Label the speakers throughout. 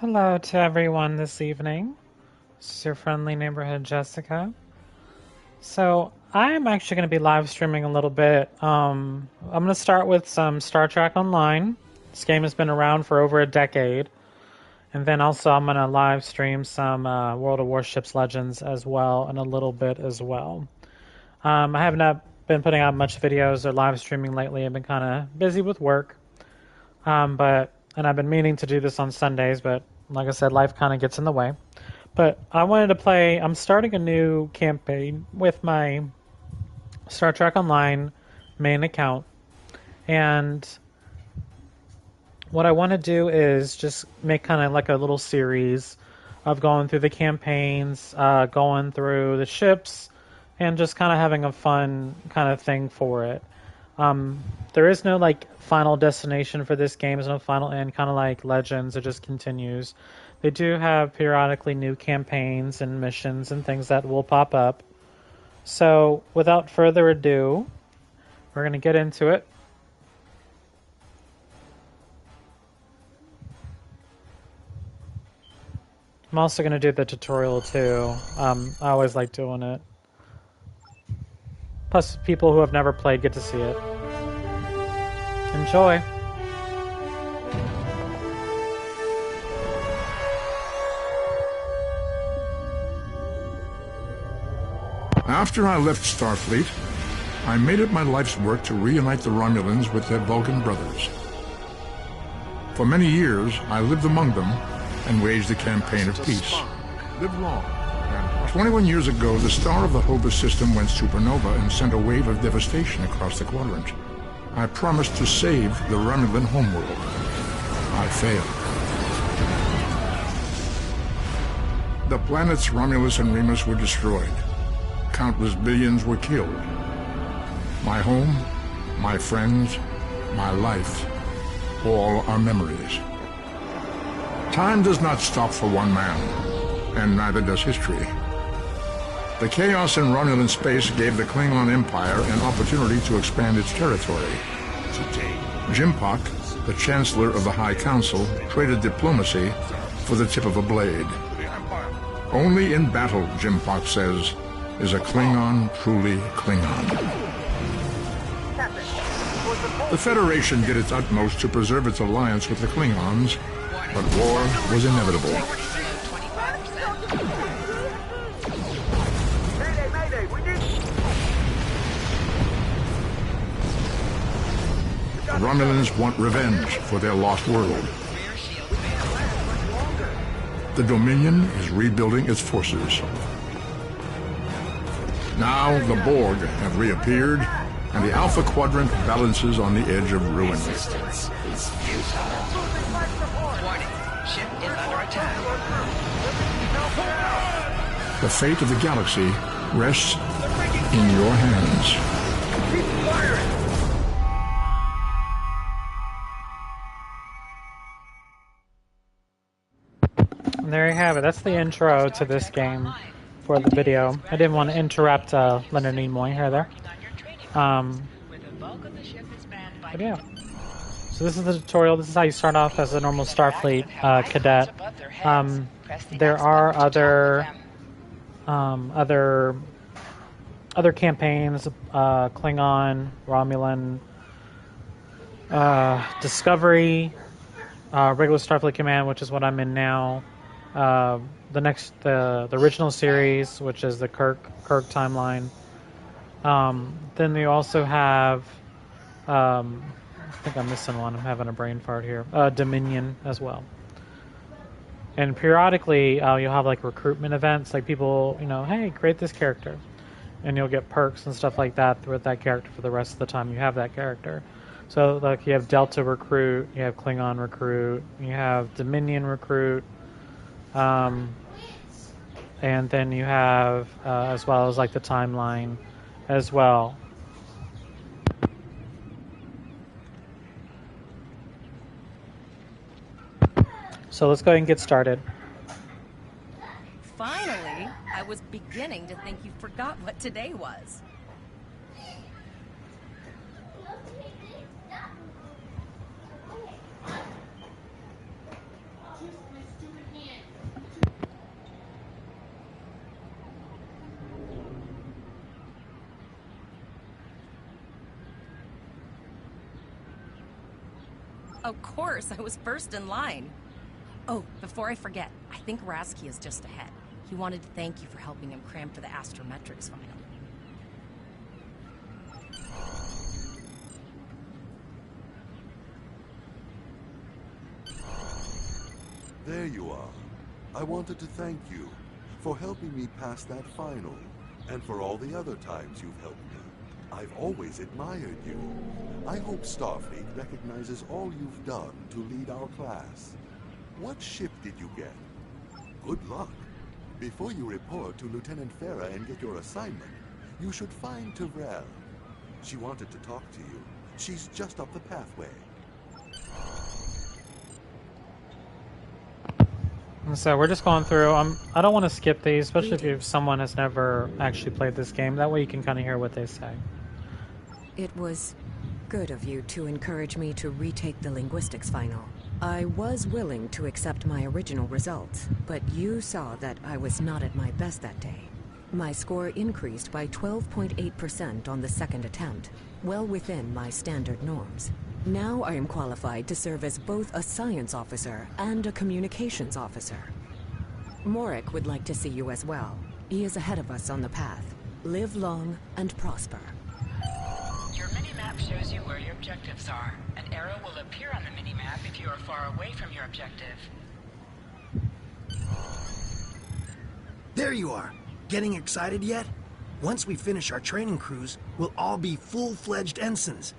Speaker 1: Hello to everyone this evening. This is your friendly neighborhood Jessica. So I'm actually going to be live streaming a little bit. I'm going to start with some Star Trek Online. This game has been around for over a decade. And then also I'm going to live stream some World of Warships Legends as well in a little bit as well. I have not been putting out much videos or live streaming lately. I've been kind of busy with work. And I've been meaning to do this on Sundays, but like I said, life kind of gets in the way. But I wanted to play. I'm starting a new campaign with my Star Trek Online main account, and what I want to do is just make kind of like a little series of going through the campaigns, going through the ships, and just kind of having a fun kind of thing for it. There is no like final destination for this game. There's no final end, kind of like Legends. It just continues. They do have periodically new campaigns and missions and things that will pop up. So without further ado, we're going to get into it. I'm also going to do the tutorial too. I always like doing it. Plus, people who have never played get to see it. Enjoy!
Speaker 2: After I left Starfleet, I made it my life's work to reunite the Romulans with their Vulcan brothers. For many years, I lived among them and waged a campaign of peace. Live long. 21 years ago, the star of the Hova system went supernova and sent a wave of devastation across the quadrant. I promised to save the Romulan homeworld. I failed. The planets Romulus and Remus were destroyed. Countless billions were killed. My home, my friends, my life, all are memories. Time does not stop for one man, and neither does history. The chaos in Romulan space gave the Klingon Empire an opportunity to expand its territory. Jimpak, the Chancellor of the High Council, traded diplomacy for the tip of a blade. Only in battle, Jimpak says, is a Klingon truly Klingon. The Federation did its utmost to preserve its alliance with the Klingons, but war was inevitable. The Romulans want revenge for their lost world. The Dominion is rebuilding its forces. Now the Borg have reappeared, and the Alpha Quadrant balances on the edge of ruin. The fate of the galaxy rests in your hands.
Speaker 1: And there you have it. That's the intro to this game for the video. I didn't want to interrupt Leonard Nimoy here there. But yeah. So this is the tutorial. This is how you start off as a normal Starfleet cadet. There are other campaigns, Klingon, Romulan, Discovery, regular Starfleet Command, which is what I'm in now. The original series, which is the Kirk timeline. Then you also have, I think I'm missing one. I'm having a brain fart here. Dominion as well. And periodically, you'll have like recruitment events, like people, hey, create this character, and you'll get perks and stuff like that with that character for the rest of the time you have that character. So like you have Delta Recruit, you have Klingon Recruit, you have Dominion Recruit. And then you have, as well as like the timeline as well. So let's go ahead and get started.
Speaker 3: Finally, I was beginning to think you forgot what today was. Of course, I was first in line. Oh, before I forget, I think Rasky is just ahead. He wanted to thank you for helping him cram for the astrometrics final.
Speaker 4: There you are. I wanted to thank you for helping me pass that final, and for all the other times you've helped me. I've always admired you. I hope Starfleet recognizes all you've done to lead our class. What ship did you get? Good luck. Before you report to Lieutenant Farah and get your assignment, you should find Tyrell. She wanted to talk to you. She's just up the pathway.
Speaker 1: So we're just going through. I don't want to skip these, especially if someone has never actually played this game. That way you can kind of hear what they say.
Speaker 5: It was good of you to encourage me to retake the linguistics final. I was willing to accept my original results, but you saw that I was not at my best that day. My score increased by 12.8% on the second attempt, well within my standard norms. Now I am qualified to serve as both a science officer and a communications officer. Morik would like to see you as well. He is ahead of us on the path. Live long and prosper.
Speaker 6: Your mini-map shows you where your objectives are. An arrow will appear on the mini-map if you are far away from your objective.
Speaker 7: There you are. Getting excited yet? Once we finish our training cruise, we'll all be full-fledged ensigns.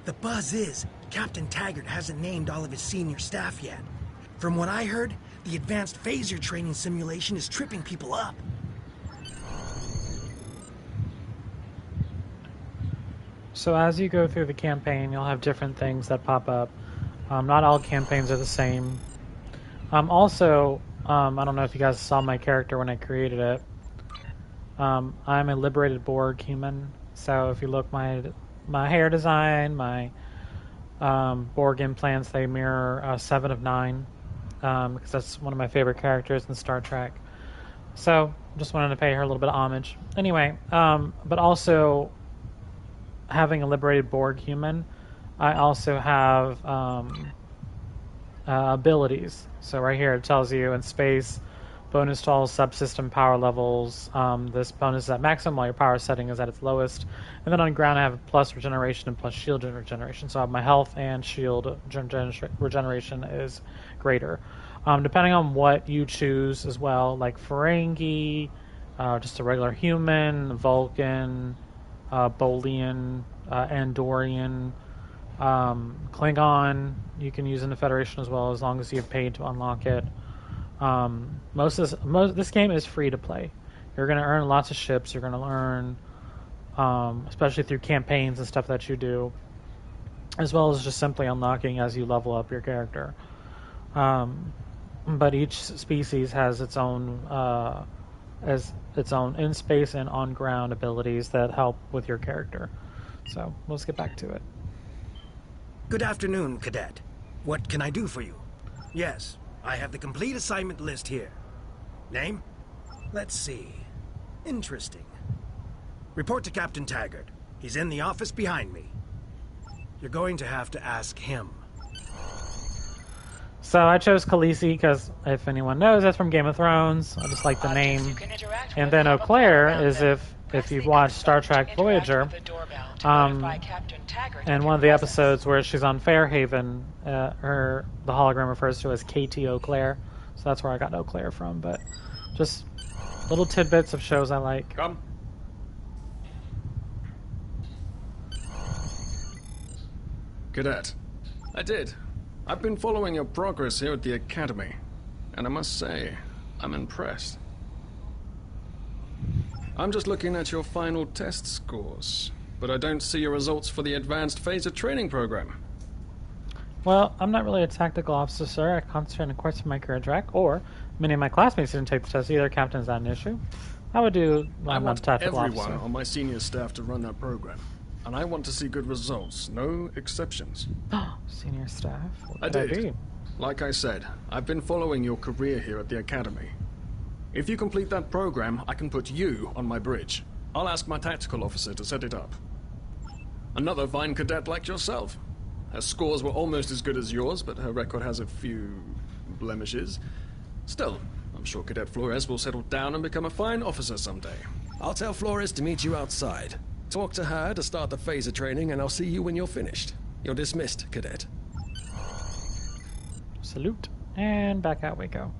Speaker 7: The buzz is, Captain Taggart hasn't named all of his senior staff yet. From what I heard, the advanced phaser training simulation is tripping people up.
Speaker 1: So as you go through the campaign, you'll have different things that pop up. Not all campaigns are the same. I don't know if you guys saw my character when I created it. I'm a liberated Borg human. So if you look, my hair design, my Borg implants, they mirror 7 of 9, because that's one of my favorite characters in Star Trek. So just wanted to pay her a little bit of homage. Anyway, but also having a liberated Borg human, I also have abilities. So right here it tells you in space, bonus to all subsystem power levels. This bonus is at maximum while your power setting is at its lowest. And then on ground I have plus regeneration and plus shield regeneration. So I have my health and shield regeneration is greater. Depending on what you choose as well, like Ferengi, just a regular human, Vulcan, Bolian, Andorian, Klingon, you can use in the Federation as well, as long as you've paid to unlock it. This game is free to play. You're going to earn lots of ships. You're going to learn, especially through campaigns and stuff that you do, as well as just simply unlocking as you level up your character. But each species has its own in space and on ground abilities that help with your character. So let's get back to it.
Speaker 7: Good afternoon, Cadet. What can I do for you? Yes, I have the complete assignment list here. Name? Let's see. Interesting. Report to Captain Taggart. He's in the office behind me. You're going to have to ask him.
Speaker 1: So I chose Khaleesi because, if anyone knows, that's from Game of Thrones. I just like the name. And then Eau Claire is if you've watched Star Trek Voyager, and one of the episodes where she's on Fairhaven, the hologram refers to as KT Eau Claire. So that's where I got Eau Claire from. But just little tidbits of shows I like.
Speaker 8: Come. Cadet, I did. I've been following your progress here at the Academy, and I must say, I'm impressed. I'm just looking at your final test scores, but I don't see your results for the Advanced Phaser Training Program.
Speaker 1: Well, I'm not really a tactical officer, sir. I concentrate on quests for my career track, or many of my classmates didn't take the test either. Captain's not an issue. I would do.
Speaker 8: I want
Speaker 1: tactical
Speaker 8: everyone
Speaker 1: officer
Speaker 8: on my senior staff to run that program, and I want to see good results, no exceptions.
Speaker 1: Senior staff? What
Speaker 8: I
Speaker 1: could
Speaker 8: did.
Speaker 1: be?
Speaker 8: Like I said, I've been following your career here at the Academy. If you complete that program, I can put you on my bridge. I'll ask my tactical officer to set it up. Another fine cadet like yourself. Her scores were almost as good as yours, but her record has a few blemishes. Still, I'm sure Cadet Flores will settle down and become a fine officer someday.
Speaker 9: I'll tell Flores to meet you outside. Talk to her to start the phaser training, and I'll see you when you're finished. You're dismissed, Cadet.
Speaker 1: Salute. And back out we go.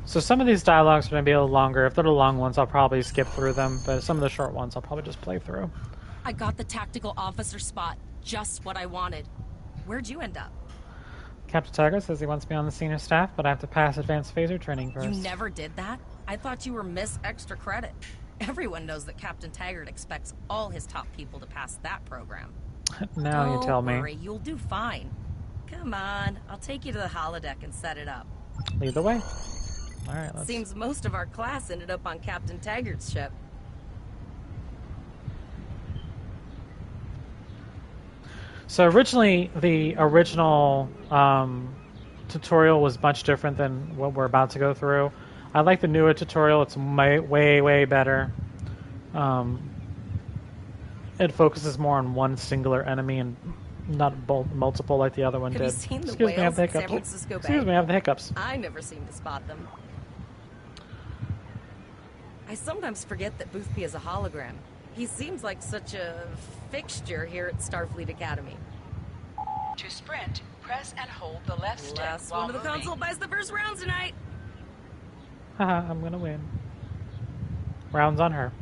Speaker 1: So some of these dialogues are going to be a little longer. If they're the long ones, I'll probably skip through them, but some of the short ones I'll probably just play through.
Speaker 3: I got the tactical officer spot. Just what I wanted. Where'd you end up?
Speaker 1: Captain Tiger says he wants me on the senior staff, but I have to pass advanced phaser training first.
Speaker 3: You never did that? I thought you were Miss Extra Credit. Everyone knows that Captain Taggart expects all his top people to pass that program.
Speaker 1: Now you tell me.
Speaker 3: Don't worry, you'll do fine. Come on, I'll take you to the holodeck and set it up.
Speaker 1: Lead the way. All right, let's...
Speaker 3: Seems most of our class ended up on Captain Taggart's ship.
Speaker 1: So originally, the original tutorial was much different than what we're about to go through. I like the newer tutorial. It's way better. It focuses more on one singular enemy and not multiple like the other one did.
Speaker 3: Have you seen the
Speaker 1: Excuse me, I have
Speaker 3: whales
Speaker 1: the
Speaker 3: in San
Speaker 1: hiccups.
Speaker 3: Francisco Bay?
Speaker 1: Excuse me, I have the hiccups.
Speaker 3: I never seem to spot them. I sometimes forget that Boothby is a hologram. He seems like such a fixture here at Starfleet Academy.
Speaker 6: To sprint, press and hold the left stick
Speaker 3: Last
Speaker 6: while
Speaker 3: one of the
Speaker 6: moving.
Speaker 3: console buys the first round tonight.
Speaker 1: Haha, I'm gonna win. Rounds on her.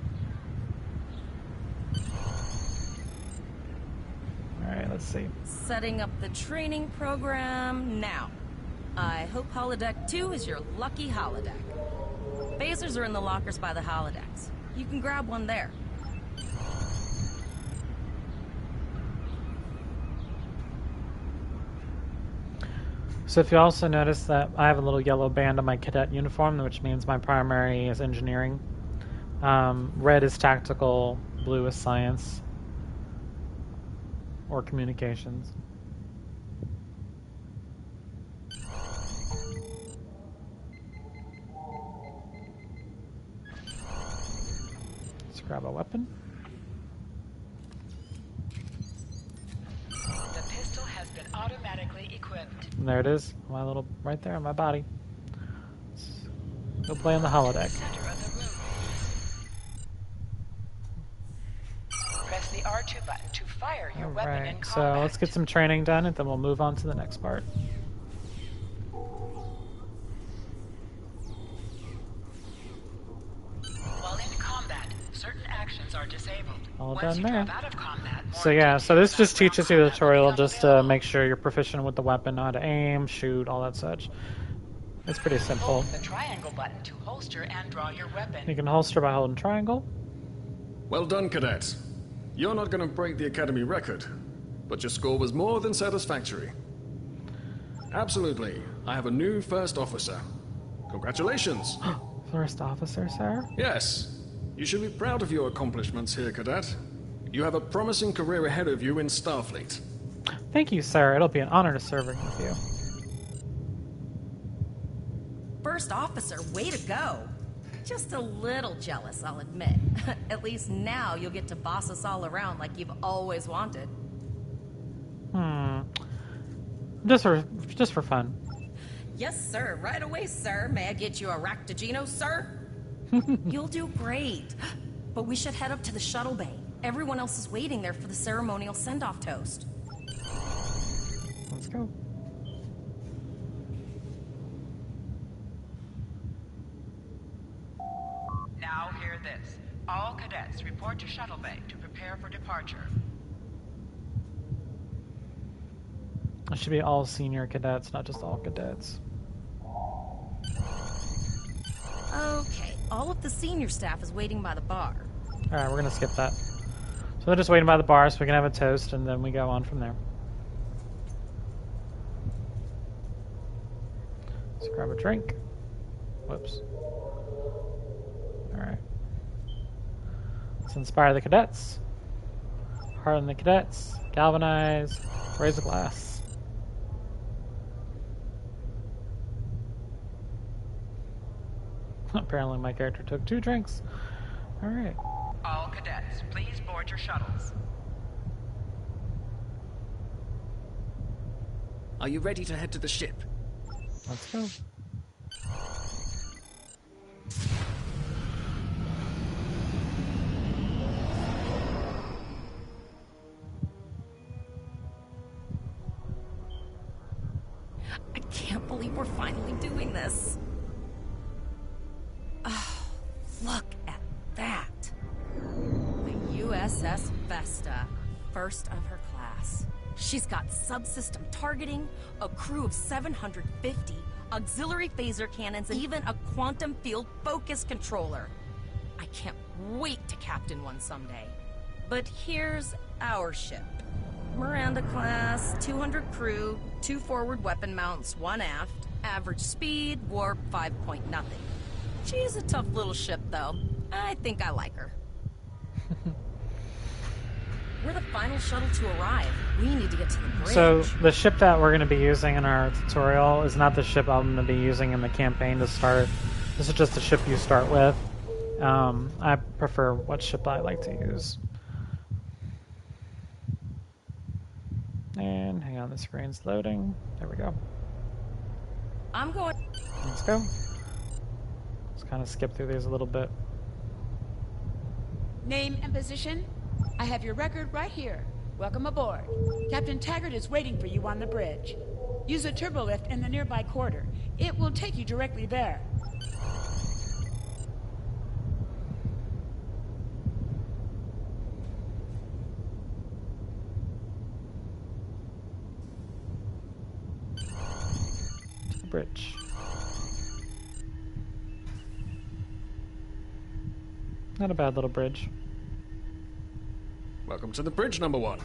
Speaker 1: Alright, let's see.
Speaker 3: Setting up the training program now. I hope Holodeck 2 is your lucky holodeck. Phasers are in the lockers by the holodecks. You can grab one there.
Speaker 1: So if you also notice that I have a little yellow band on my cadet uniform, which means my primary is engineering. Red is tactical, blue is science or communications. Let's grab a weapon.
Speaker 6: The pistol has been automatically equipped.
Speaker 1: And there it is, my little, right there on my body. Let's go play on the holodeck.
Speaker 6: Center of the room. Press the R2 button to fire your weapon in
Speaker 1: Alright, so
Speaker 6: combat.
Speaker 1: let's get some training done and then we'll move on to the next part.
Speaker 6: While in combat, certain actions are disabled.
Speaker 1: All
Speaker 6: Once
Speaker 1: done
Speaker 6: you
Speaker 1: there.
Speaker 6: drop out of combat,
Speaker 1: So yeah, so this just teaches you the tutorial just to make sure you're proficient with the weapon, know how to aim, shoot, all that such. It's pretty simple.
Speaker 6: Hold the triangle button to holster and draw your weapon.
Speaker 1: You can holster by holding triangle.
Speaker 8: Well done, Cadet. You're not going to break the Academy record, but your score was more than satisfactory. Absolutely. I have a new first officer. Congratulations.
Speaker 1: First officer, sir?
Speaker 8: Yes. You should be proud of your accomplishments here, Cadet. You have a promising career ahead of you in Starfleet.
Speaker 1: Thank you, sir. It'll be an honor to serve with you.
Speaker 3: First officer, way to go. Just a little jealous, I'll admit. At least now you'll get to boss us all around like you've always wanted.
Speaker 1: Just for fun.
Speaker 3: Yes, sir. Right away, sir. May I get you a Ractagino, sir? You'll do great. But we should head up to the shuttle bay. Everyone else is waiting there for the ceremonial send-off toast.
Speaker 1: Let's go.
Speaker 6: Now hear this. All cadets report to shuttle bay to prepare for departure.
Speaker 1: It should be all senior cadets, not just all cadets.
Speaker 3: Okay, all of the senior staff is waiting by the bar.
Speaker 1: Alright, we're gonna skip that. So they're just waiting by the bar so we can have a toast and then we go on from there. Let's grab a drink. Whoops. Alright. Let's inspire the cadets. Hearten the cadets. Galvanize. Raise a glass. Apparently my character took 2 drinks. Alright.
Speaker 6: All cadets, please board your shuttles.
Speaker 8: Are you ready to head to the ship?
Speaker 1: Let's go.
Speaker 3: I can't believe we're finally doing this. Oh, look at that. The USS Vesta, first of her class. She's got subsystem targeting, a crew of 750, auxiliary phaser cannons, and even a quantum field focus controller. I can't wait to captain one someday. But here's our ship. Miranda class, 200 crew, 2 forward weapon mounts, 1 aft, average speed, warp 5 point nothing. She's a tough little ship, though. I think I like her. We're the final shuttle to arrive. We need to get to the bridge.
Speaker 1: So the ship that we're going to be using in our tutorial is not the ship I'm going to be using in the campaign to start. This is just the ship you start with. I prefer what ship I like to use. And hang on, the screen's loading. There we go.
Speaker 3: I'm going.
Speaker 1: Let's go. Let's kind of skip through these a little bit.
Speaker 10: Name and position? I have your record right here. Welcome aboard. Captain Taggart is waiting for you on the bridge. Use a turbolift in the nearby quarter. It will take you directly there.
Speaker 1: Bridge. Not a bad little bridge.
Speaker 8: Welcome to the bridge, number 1.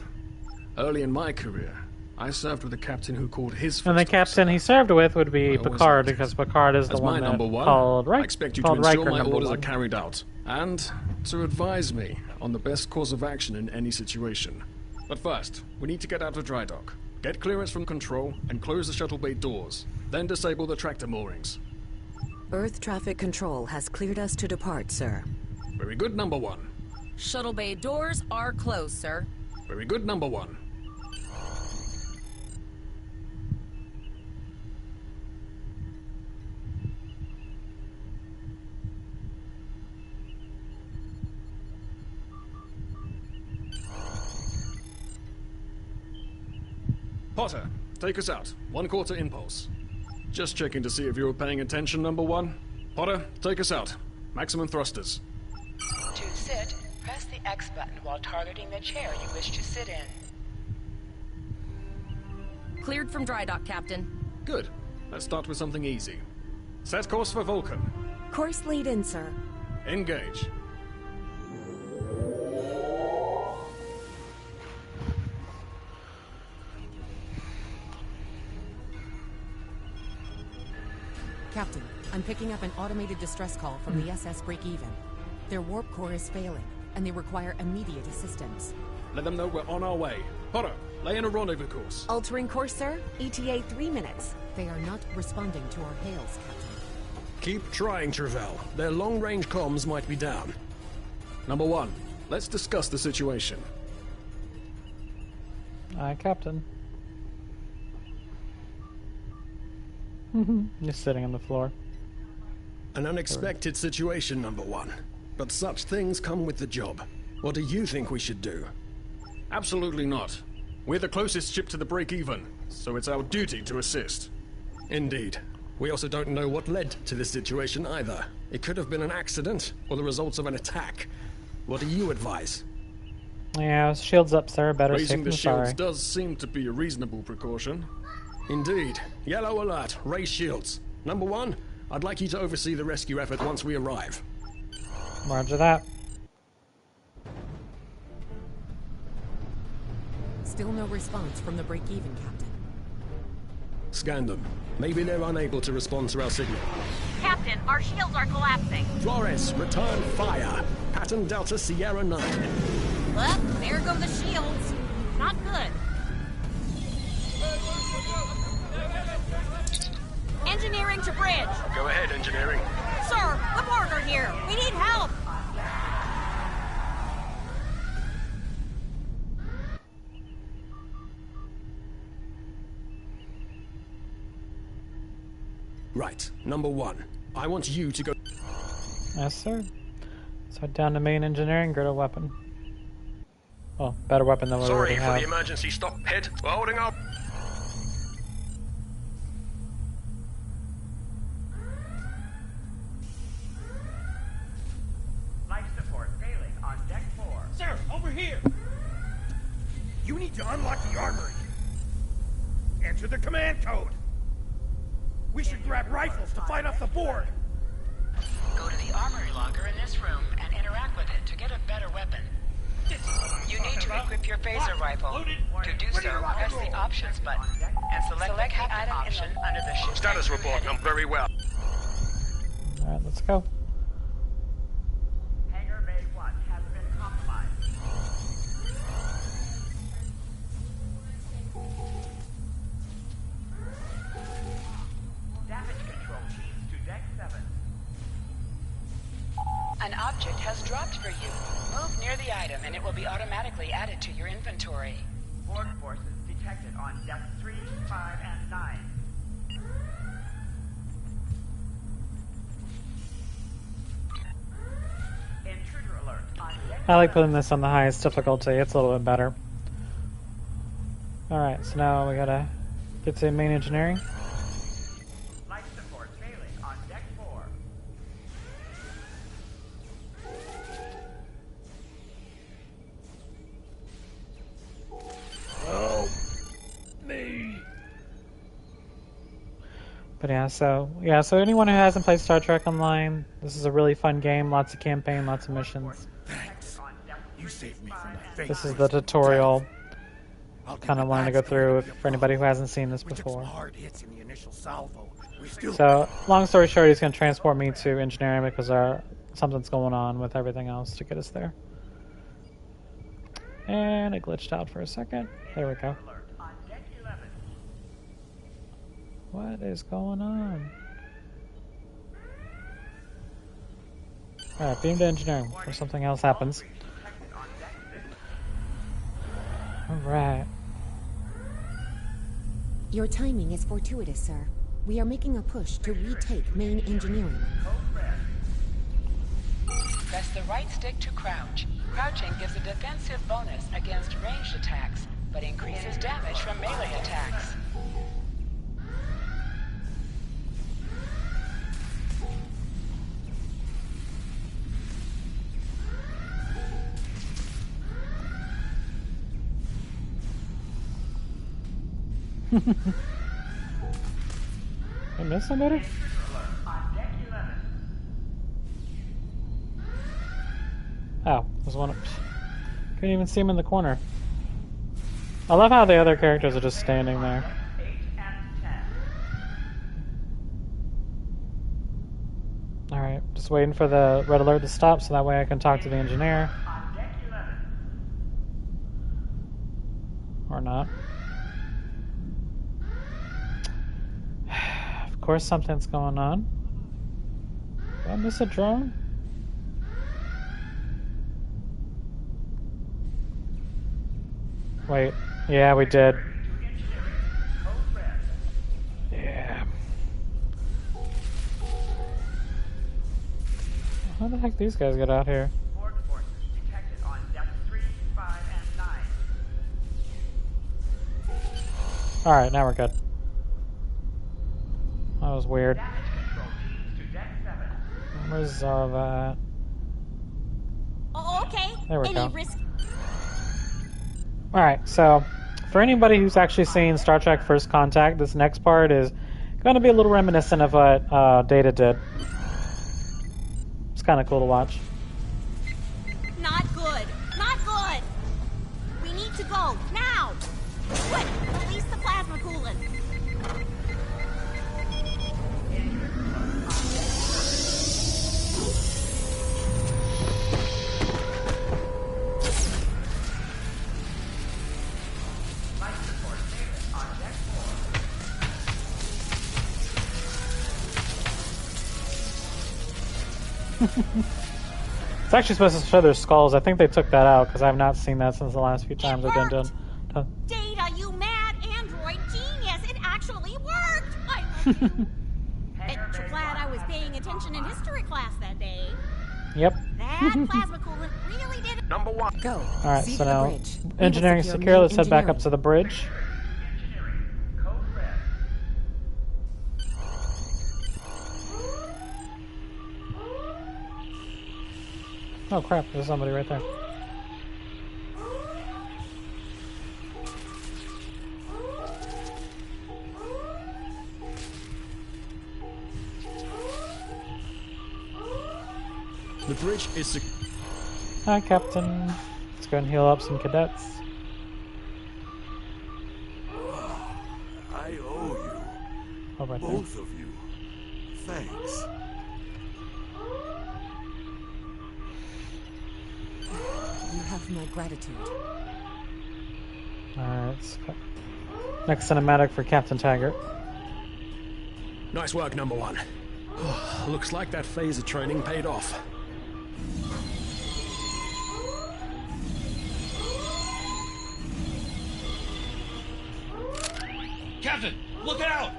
Speaker 8: Early in my career, I served with a captain who called his first
Speaker 1: And the captain he served with would be
Speaker 8: I always
Speaker 1: Picard,
Speaker 8: liked
Speaker 1: because Picard is the
Speaker 8: As
Speaker 1: one
Speaker 8: my
Speaker 1: that
Speaker 8: number 1,
Speaker 1: called
Speaker 8: I expect you to ensure
Speaker 1: Riker
Speaker 8: my
Speaker 1: number
Speaker 8: orders
Speaker 1: 1.
Speaker 8: are carried out, and to advise me on the best course of action in any situation. But first, we need to get out of dry dock, get clearance from control, and close the shuttle bay doors. Then disable the tractor moorings.
Speaker 5: Earth traffic control has cleared us to depart, sir.
Speaker 8: Very good, number 1.
Speaker 3: Shuttle bay doors are closed, sir.
Speaker 8: Very good, number 1. Potter, take us out. 1/4 impulse. Just checking to see if you were paying attention, number 1. Potter, take us out. Maximum thrusters.
Speaker 6: To sit, press the X button while targeting the chair you wish to sit in.
Speaker 3: Cleared from dry dock, Captain.
Speaker 8: Good. Let's start with something easy. Set course for Vulcan.
Speaker 5: Course lead in, sir.
Speaker 8: Engage.
Speaker 11: Captain, I'm picking up an automated distress call from the SS Breakeven. Their warp core is failing, and they require immediate assistance.
Speaker 8: Let them know we're on our way. Potter, lay in a rendezvous course.
Speaker 5: Altering course, sir. ETA 3 minutes.
Speaker 11: They are not responding to our hails, Captain.
Speaker 9: Keep trying, Travell. Their long-range comms might be down.
Speaker 8: Number 1, let's discuss the situation.
Speaker 1: Aye, Captain. Just sitting on the floor.
Speaker 9: An unexpected situation, number 1. But such things come with the job. What do you think we should do?
Speaker 8: Absolutely not. We're the closest ship to the break-even, so it's our duty to assist.
Speaker 9: Indeed. We also don't know what led to this situation either. It could have been an accident, or the results of an attack. What do you advise?
Speaker 1: Yeah, shields up, sir. Better safe
Speaker 8: Raising the
Speaker 1: than
Speaker 8: shields
Speaker 1: sorry.
Speaker 8: does seem to be a reasonable precaution.
Speaker 9: Indeed. Yellow alert. Raise shields. Number 1, I'd like you to oversee the rescue effort once we arrive.
Speaker 1: Roger that.
Speaker 11: Still no response from the Breakeven, Captain.
Speaker 9: Scan them. Maybe they're unable to respond to our signal.
Speaker 12: Captain, our shields are collapsing.
Speaker 9: Flores, return fire. Pattern Delta Sierra 9.
Speaker 12: Well, there go the shields. Not good. Engineering to bridge.
Speaker 9: Go ahead, engineering.
Speaker 12: Sir, the Borg are here. We need help.
Speaker 9: Right, number 1. I want you to go...
Speaker 1: Yes, sir. So down to main engineering, get a weapon. Well, better weapon than we already have.
Speaker 9: Sorry for the emergency stop, Head. We're holding up.
Speaker 13: Life support failing on deck 4.
Speaker 7: Sir, over here! You need to unlock the armory. Enter the command code. We should grab rifles to fight off the Borg.
Speaker 6: Go to the armory locker in this room and interact with it to get a better weapon. You need to equip your phaser rifle. To do so, press the options button and select the item option under the ship.
Speaker 9: Status report, I'm very well.
Speaker 1: Alright, let's go.
Speaker 13: Hangar Bay 1 has been compromised. Damage control teams to deck 7.
Speaker 6: An object has dropped for you. Move near the item and it will be automatically added to your inventory.
Speaker 13: Borg forces detected on deck 3, 5, and 9. Intruder alert on deck
Speaker 1: I like putting this on the highest difficulty. It's a little bit better. Alright, so now we gotta get to main engineering.
Speaker 13: Life support failing on deck 4.
Speaker 7: Help me.
Speaker 1: But yeah, so anyone who hasn't played Star Trek Online, this is a really fun game. Lots of campaign, lots of missions.
Speaker 7: Thanks. You saved me from that fate.
Speaker 1: This is the tutorial. Kind of want to go through for anybody who hasn't seen this before.
Speaker 7: Hard hits in the initial salvo. We still
Speaker 1: So, long story short, he's going to transport me to engineering because something's going on with everything else to get us there. And it glitched out for a second. There we go. What is going on? Alright, beam to engineering before something else happens. Alright.
Speaker 11: Your timing is fortuitous, sir. We are making a push to retake main engineering.
Speaker 6: Press the right stick to crouch. Crouching gives a defensive bonus against ranged attacks, but increases damage from melee attacks.
Speaker 1: I missed somebody? Oh, there's one. Couldn't even see him in the corner. I love how the other characters are just standing there. Alright, just waiting for the red alert to stop so that way I can talk to the engineer. Or not. Of course something's going on. Did I miss a drone? Wait. Yeah, we did. Yeah. How the heck these guys get out here?
Speaker 13: Borg forces detected on deck 3, 5, and 9.
Speaker 1: Alright, now we're good. That was weird.
Speaker 13: Damage control teams to deck 7.
Speaker 1: Where's Zarva at?
Speaker 12: Oh, okay.
Speaker 1: There we
Speaker 12: Any
Speaker 1: go.
Speaker 12: risk?
Speaker 1: Alright, so for anybody who's actually seen Star Trek First Contact, this next part is going to be a little reminiscent of what Data did. It's kind of cool to watch.
Speaker 12: Not good. Not good. We need to go now. Quick, release the plasma coolant.
Speaker 1: It's actually supposed to show their skulls. I think they took that out because I've not seen that since the last few times I've been doing.
Speaker 12: Data, you mad android genius! It actually worked! I love you. attention in history class that day.
Speaker 1: Yep.
Speaker 12: That plasma coolant really did it.
Speaker 13: Number 1.
Speaker 5: Go.
Speaker 1: Alright,
Speaker 5: See
Speaker 1: so
Speaker 5: to the
Speaker 1: now
Speaker 5: bridge. We will
Speaker 1: engineering
Speaker 5: secure
Speaker 1: secure.
Speaker 5: main
Speaker 1: Let's head back up
Speaker 5: engineering.
Speaker 1: to the bridge.
Speaker 13: Code red.
Speaker 1: Oh crap, there's somebody right there.
Speaker 8: The bridge is
Speaker 1: Hi, Captain. Let's go and heal up some cadets.
Speaker 4: I owe you.
Speaker 1: Oh, right there.
Speaker 4: Both of you. Thanks.
Speaker 5: You have my gratitude.
Speaker 1: Alright, next cinematic for Captain Taggart.
Speaker 9: Nice work, number 1. Looks like that phaser training paid off.
Speaker 14: Captain, look out!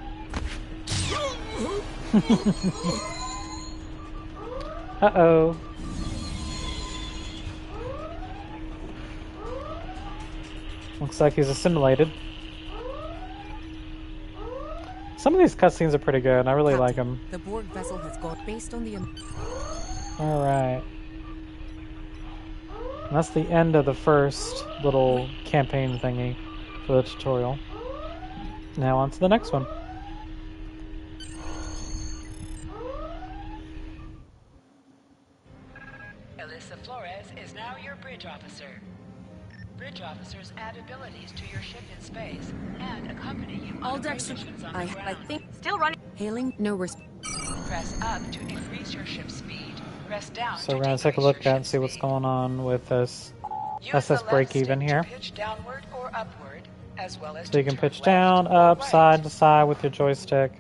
Speaker 1: Uh-oh. Looks like he's assimilated. Some of these cutscenes are pretty good. I really like them.
Speaker 11: The Borg vessel has gone based on the...
Speaker 1: Alright. That's the end of the first little campaign thingy for the tutorial. Now on to the next one.
Speaker 6: Alyssa Flores is now your bridge officer. Bridge officers add abilities to your ship in space and accompany you
Speaker 3: All
Speaker 6: on
Speaker 3: decks are...
Speaker 6: missions on
Speaker 3: I
Speaker 6: the ground.
Speaker 3: think... Still running.
Speaker 5: Hailing, no response.
Speaker 6: Press up to increase your ship's speed. Press down
Speaker 1: So
Speaker 6: to
Speaker 1: we're going to take a
Speaker 6: decrease
Speaker 1: look
Speaker 6: your
Speaker 1: at and
Speaker 6: ship's
Speaker 1: see what's
Speaker 6: speed.
Speaker 1: going on with this
Speaker 6: Use the
Speaker 1: SS
Speaker 6: left
Speaker 1: break-even
Speaker 6: stick
Speaker 1: here.
Speaker 6: to pitch downward or upward, as well as
Speaker 1: So you
Speaker 6: to
Speaker 1: can
Speaker 6: turn
Speaker 1: pitch
Speaker 6: left
Speaker 1: down,
Speaker 6: or
Speaker 1: up,
Speaker 6: right.
Speaker 1: side to side with your joystick.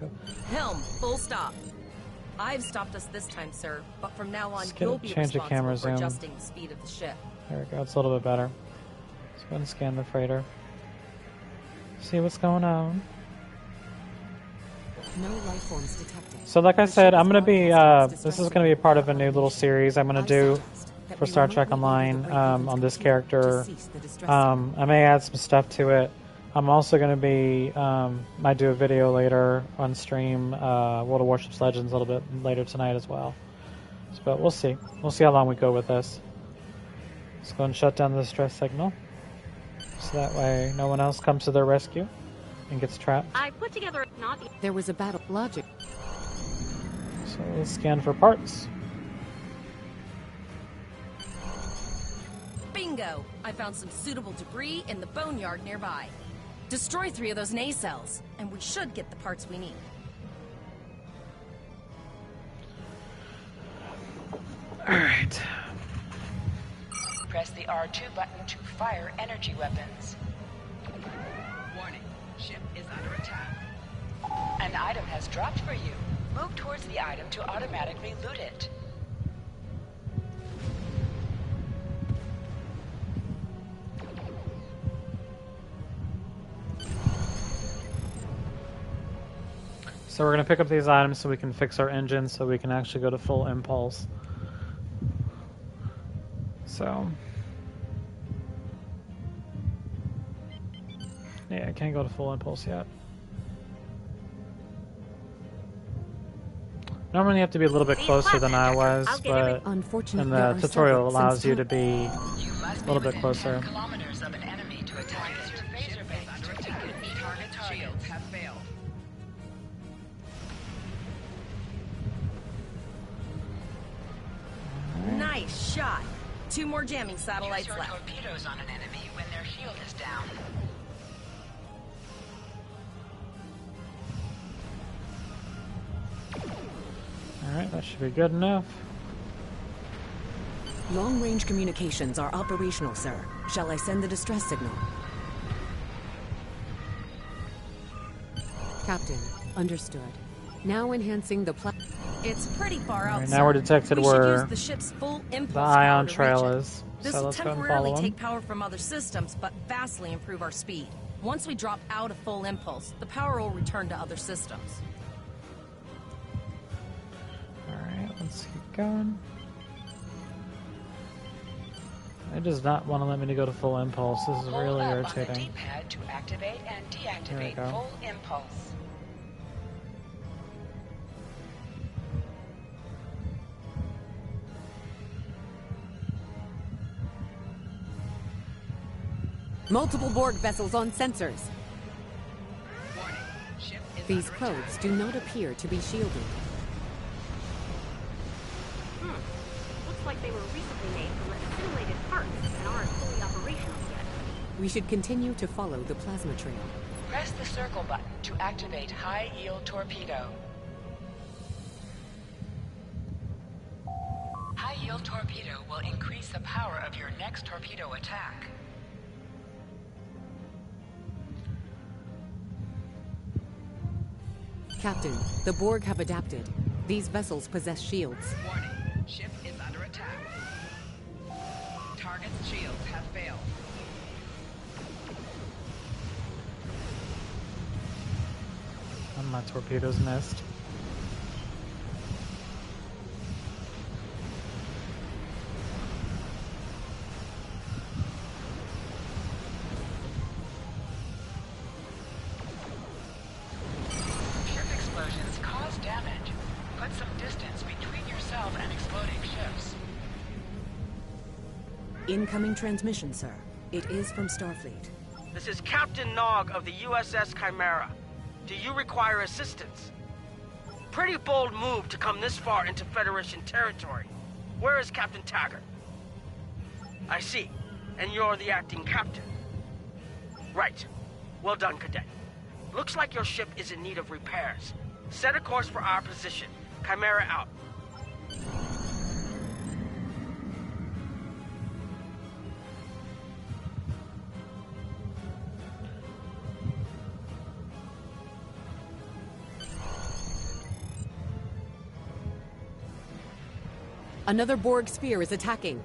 Speaker 3: Helm, full stop. I've stopped us this time, sir, but from now on,
Speaker 1: Let's get
Speaker 3: you'll
Speaker 1: a
Speaker 3: be
Speaker 1: change of
Speaker 3: responsible
Speaker 1: camera
Speaker 3: for
Speaker 1: zoom.
Speaker 3: adjusting the speed of the ship.
Speaker 1: There we go, it's a little bit better. Let's go ahead and scan the freighter. See what's going on.
Speaker 5: No life forms detected.
Speaker 1: So like I
Speaker 5: The
Speaker 1: said,
Speaker 5: ship
Speaker 1: I'm going to be,
Speaker 5: broadcasting its
Speaker 1: this is
Speaker 5: distress
Speaker 1: going to be a part of a
Speaker 5: signal
Speaker 1: new little
Speaker 5: automation.
Speaker 1: series I'm going to
Speaker 5: I
Speaker 1: do
Speaker 5: suggest that
Speaker 1: for
Speaker 5: we
Speaker 1: Star Trek
Speaker 5: remotely leave
Speaker 1: Online
Speaker 5: the break-even's
Speaker 1: on this
Speaker 5: computer to
Speaker 1: character.
Speaker 5: cease the distress signal.
Speaker 1: I may add some stuff to it. I'm also going to be, might do a video later on stream, World of Warships Legends a little bit later tonight as well. But we'll see. We'll see how long we go with this. Let's go and shut down the distress signal. So that way no one else comes to their rescue and gets trapped.
Speaker 12: I put together not the...
Speaker 5: There was a battle logic.
Speaker 1: So let's scan for parts.
Speaker 3: Bingo! I found some suitable debris in the boneyard nearby. Destroy 3 of those nacelles, and we should get the parts we need.
Speaker 1: Alright.
Speaker 6: Press the R2 button to fire energy weapons.
Speaker 13: Warning. Ship is under attack.
Speaker 6: An item has dropped for you. Move towards the item to automatically loot it.
Speaker 1: So we're going to pick up these items so we can fix our engine so we can actually go to full impulse. So... yeah, I can't go to full impulse yet. Normally you have to be a little bit closer than I was, but
Speaker 5: Unfortunately,
Speaker 1: and
Speaker 5: there
Speaker 1: the
Speaker 5: are
Speaker 1: tutorial
Speaker 5: several,
Speaker 1: allows
Speaker 5: some
Speaker 1: you to be
Speaker 6: You
Speaker 1: a
Speaker 6: must
Speaker 1: little
Speaker 6: be
Speaker 1: bit
Speaker 6: within
Speaker 1: closer.
Speaker 6: 10 kilometers of an enemy to attack it.
Speaker 13: Your phaser base under attack. Target shields have failed.
Speaker 3: Nice shot! 2 more jamming satellites
Speaker 6: Use your
Speaker 3: left.
Speaker 6: torpedoes on an enemy when their shield is down.
Speaker 1: Alright, that should be good enough.
Speaker 5: Long-range communications are operational, sir. Shall I send the distress signal? Captain, understood. Now enhancing the
Speaker 3: It's pretty far out,
Speaker 1: Alright,
Speaker 3: sir.
Speaker 1: now we're detected
Speaker 3: we should
Speaker 1: where
Speaker 3: use the ship's full impulse
Speaker 1: the
Speaker 3: power
Speaker 1: ion
Speaker 3: to
Speaker 1: trail
Speaker 3: reach it.
Speaker 1: is.
Speaker 3: This
Speaker 1: So
Speaker 3: will
Speaker 1: let's go and
Speaker 3: temporarily
Speaker 1: follow
Speaker 3: take
Speaker 1: him.
Speaker 3: power from other systems, but vastly improve our speed. Once we drop out of full impulse, the power will return to other systems.
Speaker 1: Alright. Let's keep going. It does not want to let me to go to full impulse. This is really irritating.
Speaker 6: Hold up on the D-pad to activate and deactivate full impulse.
Speaker 11: Multiple Borg vessels on sensors. These probes do not appear to be shielded.
Speaker 12: Looks like they were recently made from assimilated parts and aren't fully operational yet.
Speaker 11: We should continue to follow the plasma trail.
Speaker 6: Press the circle button to activate high-yield torpedo. High-yield torpedo will increase the power of your next torpedo attack.
Speaker 11: Captain, the Borg have adapted. These vessels possess shields.
Speaker 6: Warning, ship is under attack. Target's shields have failed.
Speaker 1: And my torpedoes missed.
Speaker 11: Incoming transmission, sir. It is from Starfleet.
Speaker 15: This is Captain Nog of the USS Chimera. Do you require assistance? Pretty bold move to come this far into Federation territory. Where is Captain Taggart? I see. And you're the acting captain. Right. Well done, Cadet. Looks like your ship is in need of repairs. Set a course for our position. Chimera out.
Speaker 11: Another Borg sphere is attacking.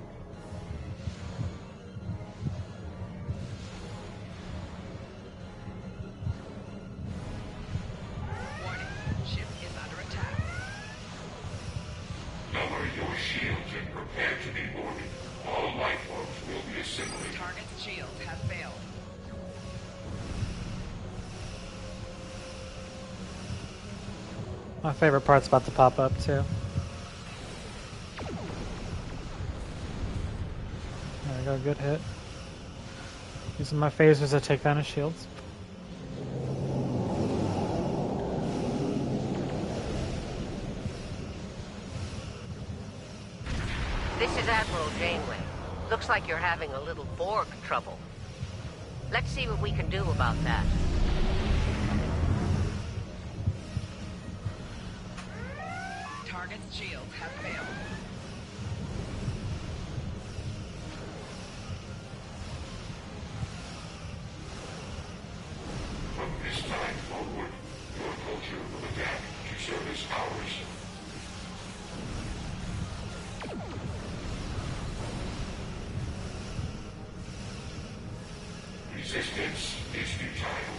Speaker 6: Warning, ship is under attack.
Speaker 16: Lower your shields and prepare to be boarded. All life forms will be assimilated.
Speaker 6: Target's shields have failed.
Speaker 1: My favorite part's about to pop up too. There we go, good hit. Using my phasers to take down his shields.
Speaker 17: This is Admiral Janeway. Looks like you're having a little Borg trouble. Let's see what we can do about that.
Speaker 6: Target's shields have failed.
Speaker 16: From this time forward, your culture will adapt to service ours. Resistance is futile.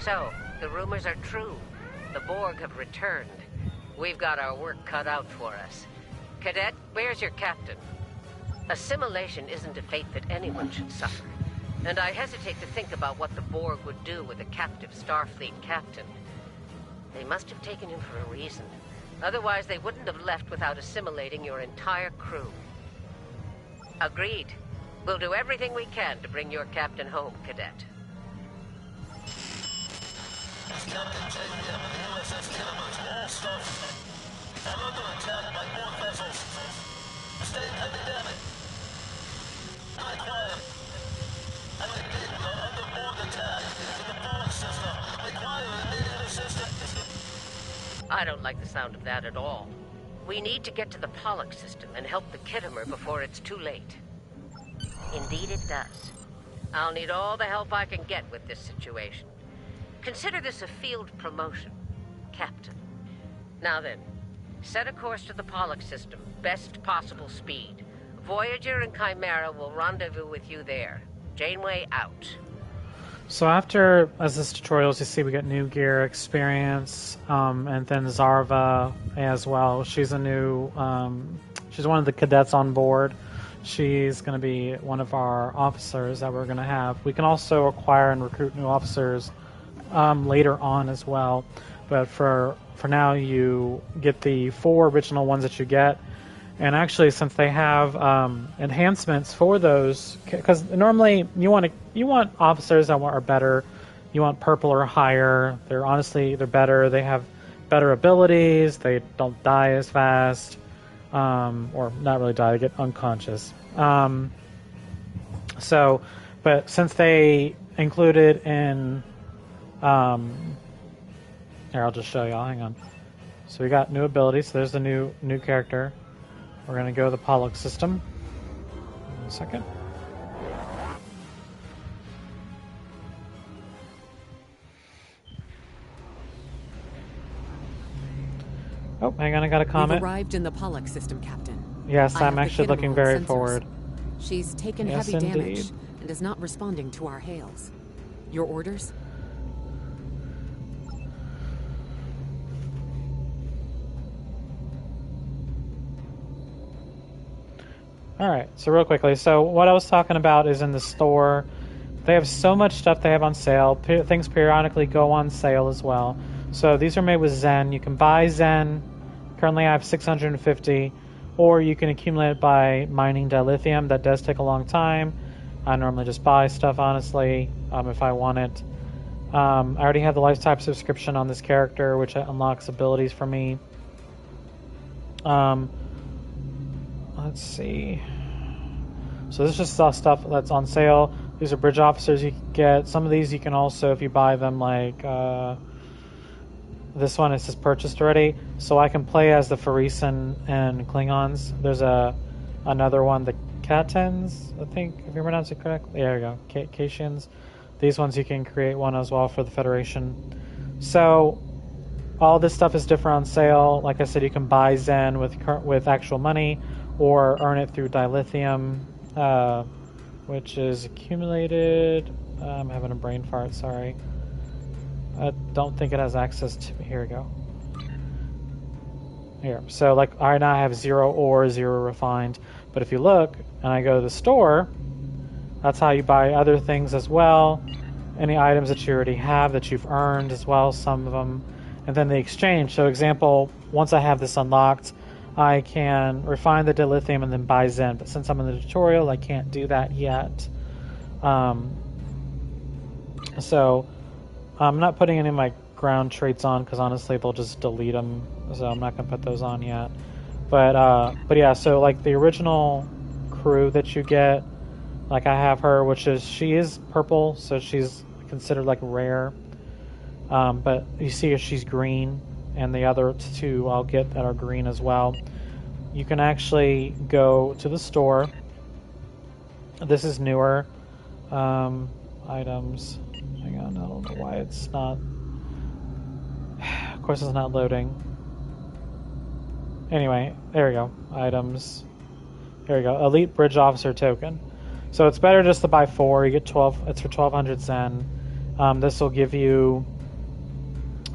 Speaker 17: So, the rumors are true. The Borg have returned. We've got our work cut out for us. Cadet, where's your captain? Assimilation isn't a fate that anyone should suffer. And I hesitate to think about what the Borg would do with a captive Starfleet captain. They must have taken him for a reason. Otherwise, they wouldn't have left without assimilating your entire crew. Agreed. We'll do everything we can to bring your captain home, Cadet.
Speaker 18: Captain Taggart of the USS Kittimer to all Starfleet. I'm under attack by Borg vessels. Stay epidemic. I quiet. I repeat, we are under Borg attack in the Borg system. Require immediate assistance.
Speaker 17: I don't like the sound of that at all. We need to get to the Pollock system and help the Kittimer before it's too late. Indeed it does. I'll need all the help I can get with this situation. Consider this a field promotion, Captain. Now then, Set a course to the Pollux system, best possible speed. Voyager and Chimera will rendezvous with you there. Janeway out.
Speaker 1: So after, as this tutorials, you see we get new gear experience, and then Zarva as well. She's a new, she's one of the cadets on board. She's going to be one of our officers that we're going to have. We can also acquire and recruit new officers later on as well. But for now, you get the 4 original ones that you get. And actually, since they have enhancements for those, because normally you want officers that are better. You want purple or higher. They're better. They have better abilities. They don't die as fast, or not really die. They get unconscious. But since they included in, here I'll just show y'all. Hang on. So we got new abilities. So there's the new character. We're going to go to the Pollux system. In a second. Oh, hang on, I got a comment.
Speaker 11: We've arrived in the Pollux system, Captain.
Speaker 1: Yes, I'm actually looking very forward.
Speaker 11: She's taken heavy damage and is not responding to our hails. Your orders?
Speaker 1: Alright, so real quickly, so what I was talking about is in the store. They have so much stuff they have on sale. Things periodically go on sale as well. So these are made with Zen. You can buy Zen. Currently I have 650. Or you can accumulate it by mining dilithium. That does take a long time. I normally just buy stuff, honestly, if I want it. I already have the lifetime subscription on this character, which unlocks abilities for me. Let's see. So this is just stuff that's on sale. These are bridge officers you can get. Some of these you can also, if you buy them, like this one, it says purchased already. So I can play as the Pharesan and Klingons. There's another one, the Katens, I think, if you pronounce it correctly. There you go, Katians. These ones you can create one as well for the Federation. So all this stuff is different on sale. Like I said, you can buy Zen with actual money, or earn it through dilithium, which is accumulated. I'm having a brain fart, sorry. I don't think it has access to... Here we go. Here. So, like, right now I have 0 ore, 0 refined. But if you look, and I go to the store, that's how you buy other things as well. Any items that you already have that you've earned as well, some of them. And then the exchange. So, example, once I have this unlocked, I can refine the dilithium and then buy Zen. But since I'm in the tutorial, I can't do that yet. So I'm not putting any of my ground traits on because honestly they'll just delete them. So I'm not going to put those on yet. But yeah, so like the original crew that you get, like I have her, she is purple, so she's considered like rare. But you see she's green. And the other 2 I'll get that are green as well. You can actually go to the store. This is newer items. Hang on, I don't know why it's not. Of course, it's not loading. Anyway, there we go. Items. There we go. Elite Bridge Officer token. So it's better just to buy 4. You get 12. It's for 1200 Zen. This will give you.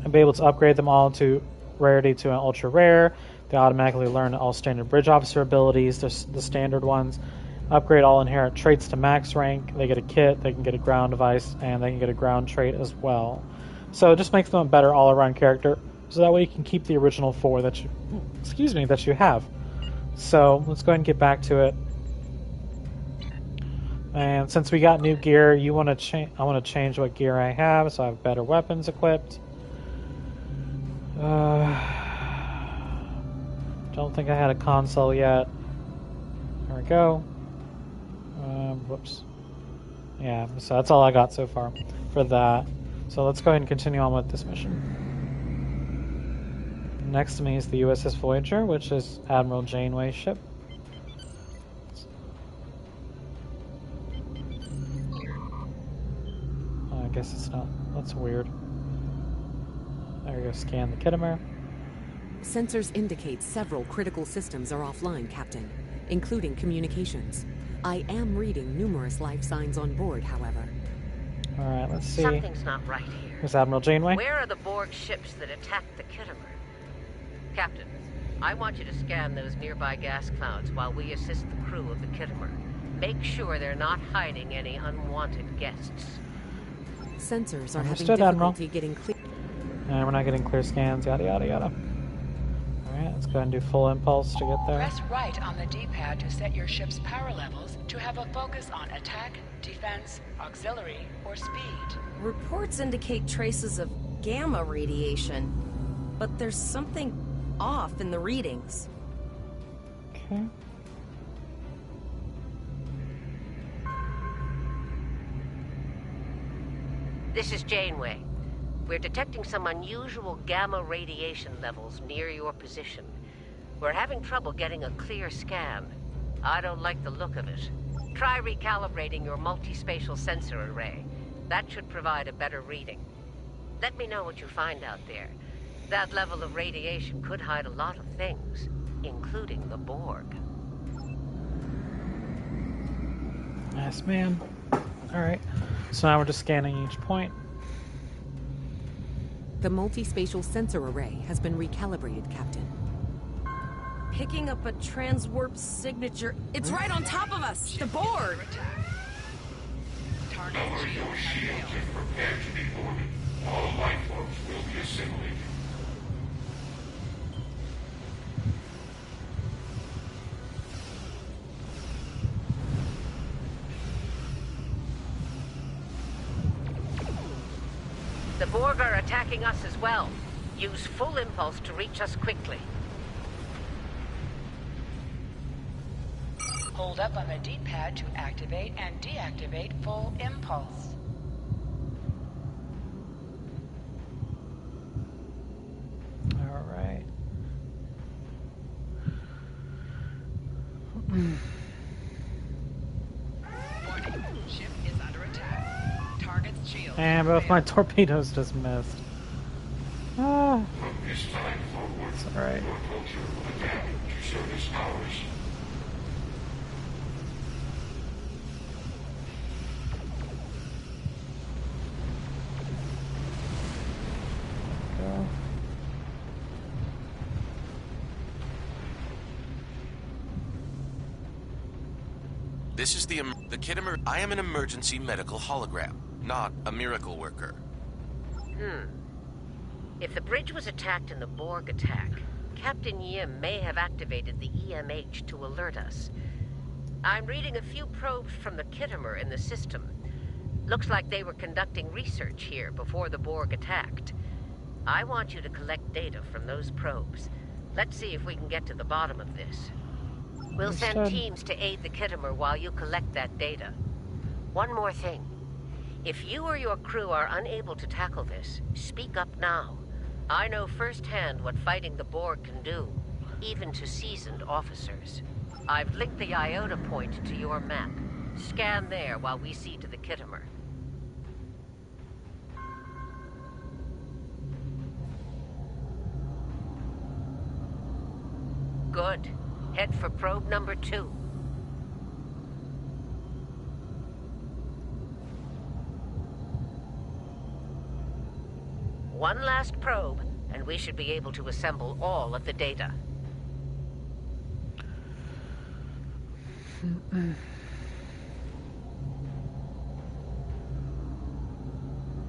Speaker 1: And be able to upgrade them all to rarity to an ultra rare. They automatically learn all standard bridge officer abilities, the standard ones. Upgrade all inherent traits to max rank. They get a kit, they can get a ground device, and they can get a ground trait as well. So it just makes them a better all-around character. So that way you can keep the original 4 that you have. So let's go ahead and get back to it. And since we got new gear, I want to change what gear I have, so I have better weapons equipped. Don't think I had a console yet. There we go. Whoops. Yeah, so that's all I got so far for that. So let's go ahead and continue on with this mission. Next to me is the USS Voyager, which is Admiral Janeway's ship. I guess it's not. That's weird. There we go, scan the Khitomer.
Speaker 11: Sensors indicate several critical systems are offline, Captain, including communications. I am reading numerous life signs on board, however.
Speaker 1: Alright, let's see.
Speaker 17: Something's not right here.
Speaker 1: Here's Admiral Janeway.
Speaker 17: Where are the Borg ships that attacked the Kittimer? Captain, I want you to scan those nearby gas clouds while we assist the crew of the Kittimer. Make sure they're not hiding any unwanted guests.
Speaker 11: Sensors are having
Speaker 1: Understood,
Speaker 11: difficulty
Speaker 1: Admiral.
Speaker 11: getting clear.
Speaker 1: And we're not getting clear scans, yada yada yada. Alright, let's go ahead and do full impulse to get there.
Speaker 10: Press right on the D-pad to set your ship's power levels to have a focus on attack, defense, auxiliary, or speed.
Speaker 3: Reports indicate traces of gamma radiation, but there's something off in the readings.
Speaker 1: Okay.
Speaker 17: This is Janeway. We're detecting some unusual gamma radiation levels near your position. We're having trouble getting a clear scan. I don't like the look of it. Try recalibrating your multispatial sensor array. That should provide a better reading. Let me know what you find out there. That level of radiation could hide a lot of things, including the Borg.
Speaker 1: Yes, ma'am. Alright. So now we're just scanning each point.
Speaker 11: The multispatial sensor array has been recalibrated, Captain.
Speaker 3: Picking up a transwarp signature. It's right on top of us! The Borg!
Speaker 16: All your shields are prepared to be boarded. All life forms will be assimilated.
Speaker 17: The Borg are attacking us as well. Use full impulse to reach us quickly.
Speaker 10: Hold up on the D-pad to activate and deactivate full impulse.
Speaker 1: Alright.
Speaker 10: Warning, ship is under attack. Target's shield.
Speaker 1: And both my torpedoes just missed. Ah.
Speaker 16: From this time forward,
Speaker 1: it's alright.
Speaker 16: your culture will adapt to service hours.
Speaker 1: Go.
Speaker 19: This is the Kittimer. I am an emergency medical hologram, not a miracle worker.
Speaker 17: If the bridge was attacked in the Borg attack, Captain Yim may have activated the EMH to alert us. I'm reading a few probes from the Kittimer in the system. Looks like they were conducting research here before the Borg attacked. I want you to collect data from those probes. Let's see if we can get to the bottom of this. We'll send
Speaker 1: Understood.
Speaker 17: teams to aid the Kittimer while you collect that data. One more thing. If you or your crew are unable to tackle this, speak up now. I know firsthand what fighting the Borg can do, even to seasoned officers. I've linked the Iota point to your map. Scan there while we see to the Kittimer. Good. Head for probe number 2. One last probe, and we should be able to assemble all of the data.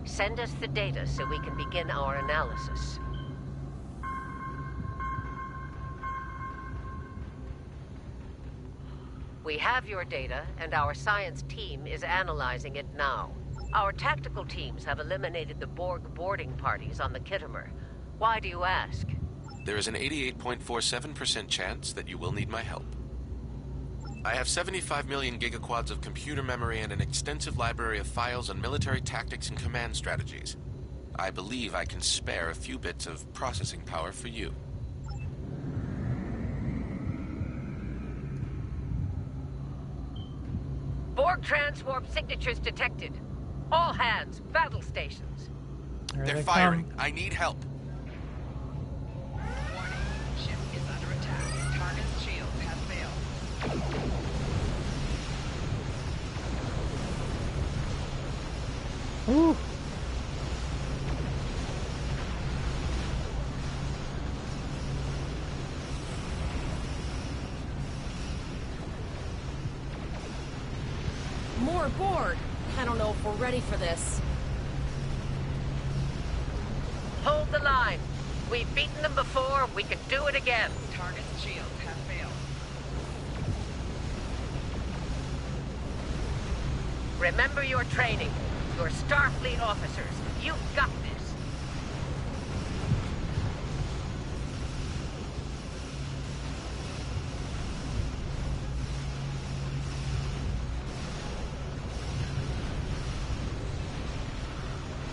Speaker 17: Send us the data so we can begin our analysis. We have your data, and our science team is analyzing it now. Our tactical teams have eliminated the Borg boarding parties on the Kittimer. Why do you ask?
Speaker 19: There is an 88.47% chance that you will need my help. I have 75 million gigaquads of computer memory and an extensive library of files on military tactics and command strategies. I believe I can spare a few bits of processing power for you.
Speaker 17: Borg transwarp signatures detected. All hands, battle stations.
Speaker 19: They're firing. I need help.
Speaker 10: Warning,
Speaker 1: Ooh.
Speaker 3: More Borg. I don't know if we're ready for this.
Speaker 17: Hold the line. We've beaten them before, we can do it again.
Speaker 6: Target's shields have failed.
Speaker 17: Remember your training. You're Starfleet officers. You've got this.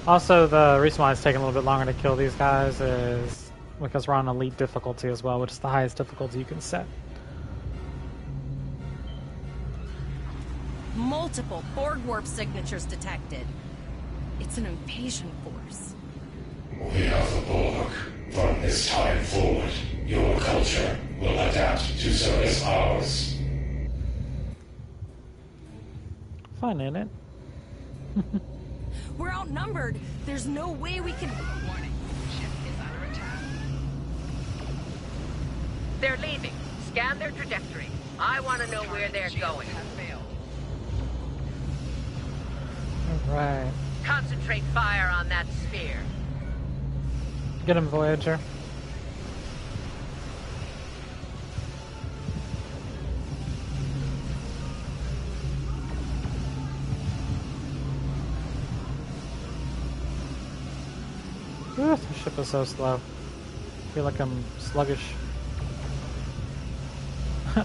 Speaker 1: Also, the reason why it's taking a little bit longer to kill these guys is because we're on elite difficulty as well, which is the highest difficulty you can set.
Speaker 3: Multiple Borg warp signatures detected. It's an invasion force.
Speaker 16: We are the Borg. From this time forward, your culture will adapt to service ours.
Speaker 1: Fun, ain't it?
Speaker 3: We're outnumbered. There's no way we can...
Speaker 6: Warning. Ship is under attack.
Speaker 17: They're leaving. Scan their trajectory. I want to know where they're going.
Speaker 6: Have failed.
Speaker 1: Alright.
Speaker 17: Concentrate fire on that sphere.
Speaker 1: Get him, Voyager. Ooh, the ship is so slow. I feel like I'm sluggish.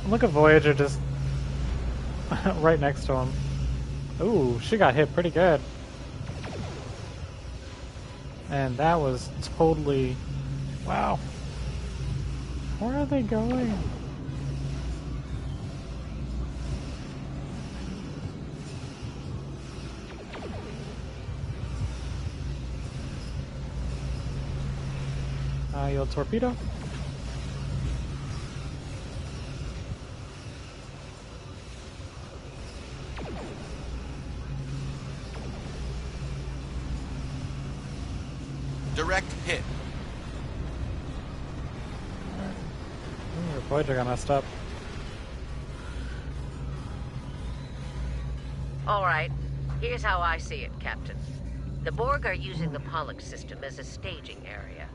Speaker 1: Look at Voyager just right next to him. Ooh, she got hit pretty good. And that was totally... Wow. Where are they going? Your torpedo.
Speaker 19: Direct hit.
Speaker 1: Your Voyager got messed up.
Speaker 17: All right. Here's how I see it, Captain. The Borg are using the Pollux system as a staging area.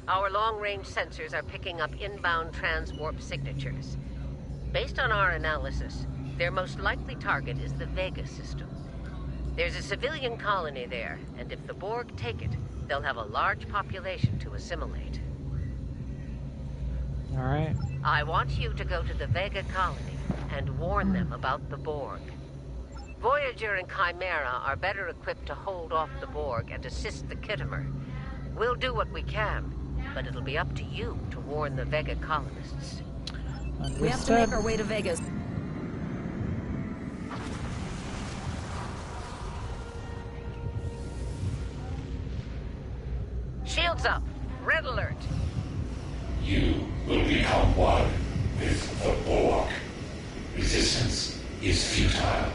Speaker 17: Our long-range sensors are picking up inbound transwarp signatures. Based on our analysis, their most likely target is the Vega system. There's a civilian colony there, and if the Borg take it, they'll have a large population to assimilate.
Speaker 1: All right.
Speaker 17: I want you to go to the Vega colony and warn them about the Borg. Voyager and Chimera are better equipped to hold off the Borg and assist the Khitomer. We'll do what we can, but it'll be up to you to warn the Vega colonists.
Speaker 3: We have to make our way to Vegas.
Speaker 17: Shields up. Red alert.
Speaker 16: You will become one with the Borg. Resistance is futile.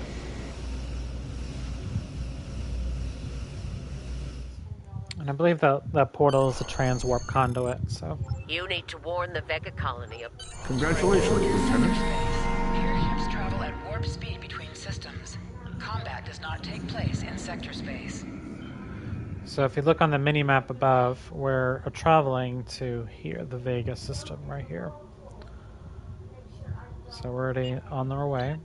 Speaker 1: And I believe that portal is a transwarp conduit, so...
Speaker 17: You need to warn the Vega colony of...
Speaker 2: Congratulations, Lieutenant.
Speaker 6: Here ships travel at warp speed between systems. Combat does not take place in sector space.
Speaker 1: So if you look on the mini-map above, we're traveling to here, the Vega system, right here. So we're already on our way.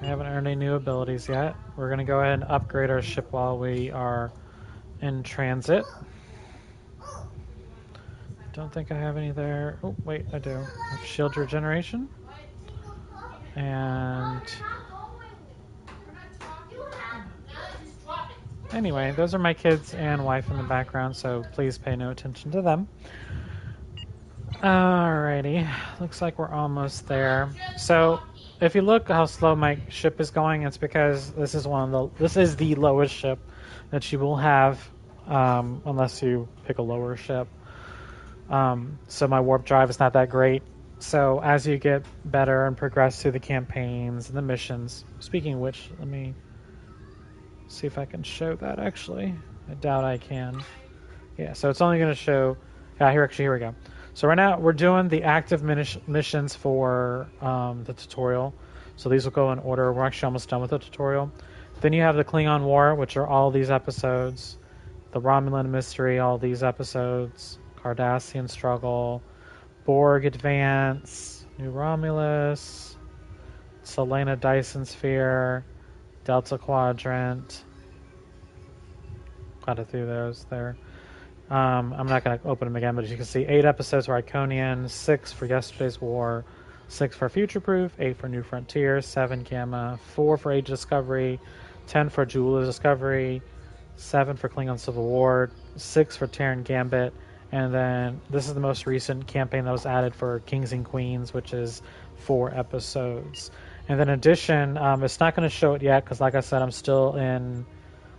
Speaker 1: We haven't earned any new abilities yet. We're going to go ahead and upgrade our ship while we are in transit. Don't think I have any there. Oh, wait, I do. I have shield regeneration. And... anyway, those are my kids and wife in the background, so please pay no attention to them. Alrighty, looks like we're almost there. So, if you look how slow my ship is going, it's because this is the lowest ship that you will have, unless you pick a lower ship. So my warp drive is not that great. So as you get better and progress through the campaigns and the missions, speaking of which, let me see if I can show that actually. I doubt I can. Yeah, so it's only going to show... here we go. So right now we're doing the active missions for the tutorial. So these will go in order. We're actually almost done with the tutorial. Then you have the Klingon War, which are all these episodes. The Romulan Mystery, all these episodes. Cardassian Struggle. Borg Advance. New Romulus. Selena Dyson Sphere. Delta Quadrant. Got it through those there. I'm not going to open them again, but as you can see, 8 episodes for Iconian, 6 for Yesterday's War, 6 for Future Proof, 8 for New Frontier, 7 Gamma, 4 for Age of Discovery, 10 for Jewel of Discovery, 7 for Klingon Civil War, 6 for Terran Gambit, and then this is the most recent campaign that was added for Kings and Queens, which is 4 episodes. And then in addition, it's not going to show it yet because, like I said, I'm still in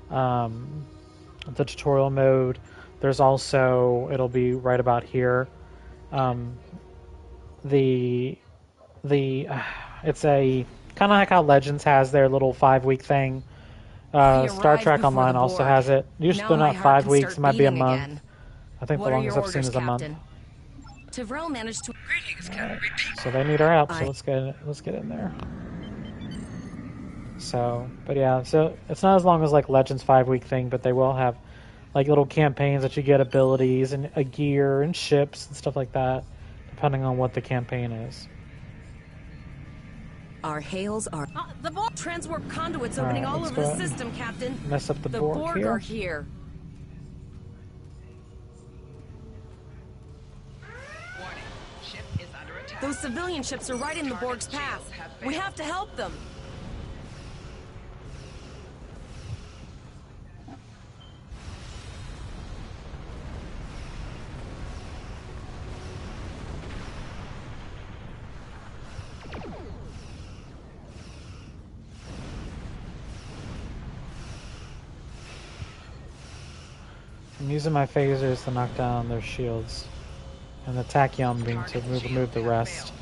Speaker 1: the tutorial mode. There's also, it'll be right about here, it's a kind of like how Legends has their little 5-week thing. Star Trek Online also has it. Usually they're not 5 weeks, it might be a month. Again. I think the longest I've seen is a month.
Speaker 3: Tyrell managed to...
Speaker 13: Greetings, Captain.
Speaker 1: So they need our help, so let's get in there. So, but yeah, so it's not as long as like Legends 5-week thing, but they will have like little campaigns that you get abilities and a gear and ships and stuff like that, depending on what the campaign is.
Speaker 5: Our hails are...
Speaker 3: the transwarp conduits opening all over the system, Captain.
Speaker 1: Mess up the Borg
Speaker 3: are here.
Speaker 6: Warning. Ship is under attack.
Speaker 3: Those civilian ships are right in the Borg's path. We have to help them.
Speaker 1: I'm using my phasers to knock down their shields, and the tachyon beam to remove the rest,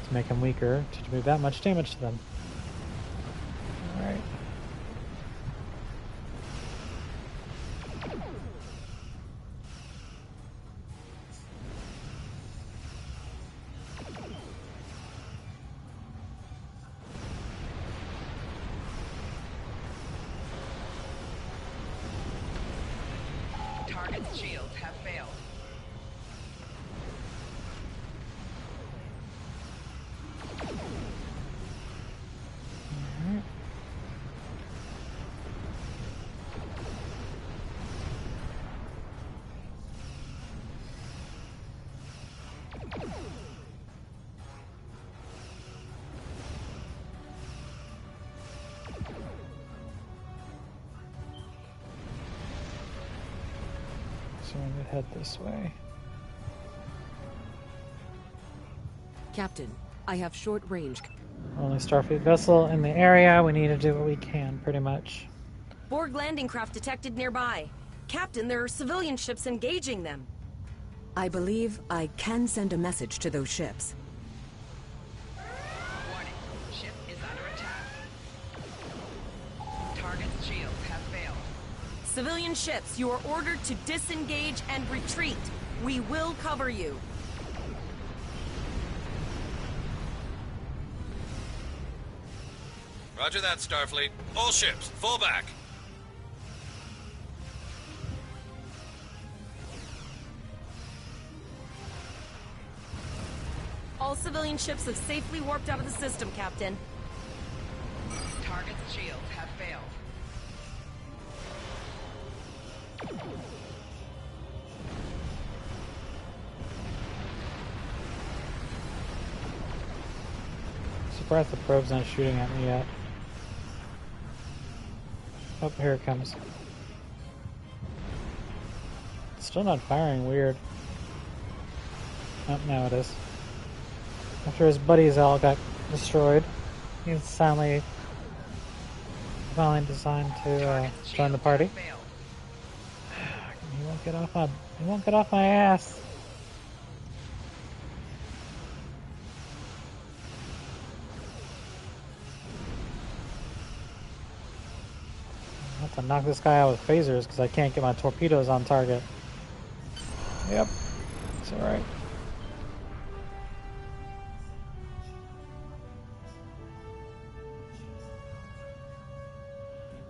Speaker 1: to make them weaker, to do that much damage to them. Alright.
Speaker 6: Target's shields have failed.
Speaker 1: So I'm going to head this way.
Speaker 11: Captain, I have short range.
Speaker 1: Only Starfleet vessel in the area. We need to do what we can, pretty much.
Speaker 3: Borg landing craft detected nearby. Captain, there are civilian ships engaging them.
Speaker 5: I believe I can send a message to those ships.
Speaker 6: Warning. Ship is under attack. Target's shields have failed.
Speaker 3: Civilian ships, you are ordered to disengage and retreat. We will cover you.
Speaker 14: Roger that, Starfleet. All ships, fall back.
Speaker 3: All civilian ships have safely warped out of the system, Captain.
Speaker 6: Target's shields have failed.
Speaker 1: Surprised the probe's not shooting at me yet. Oh, here it comes. It's still not firing, weird. Oh, now it is. After his buddies all got destroyed, he's finally designed to join the party. He won't get off my ass. To knock this guy out with phasers because I can't get my torpedoes on target. Yep, it's alright.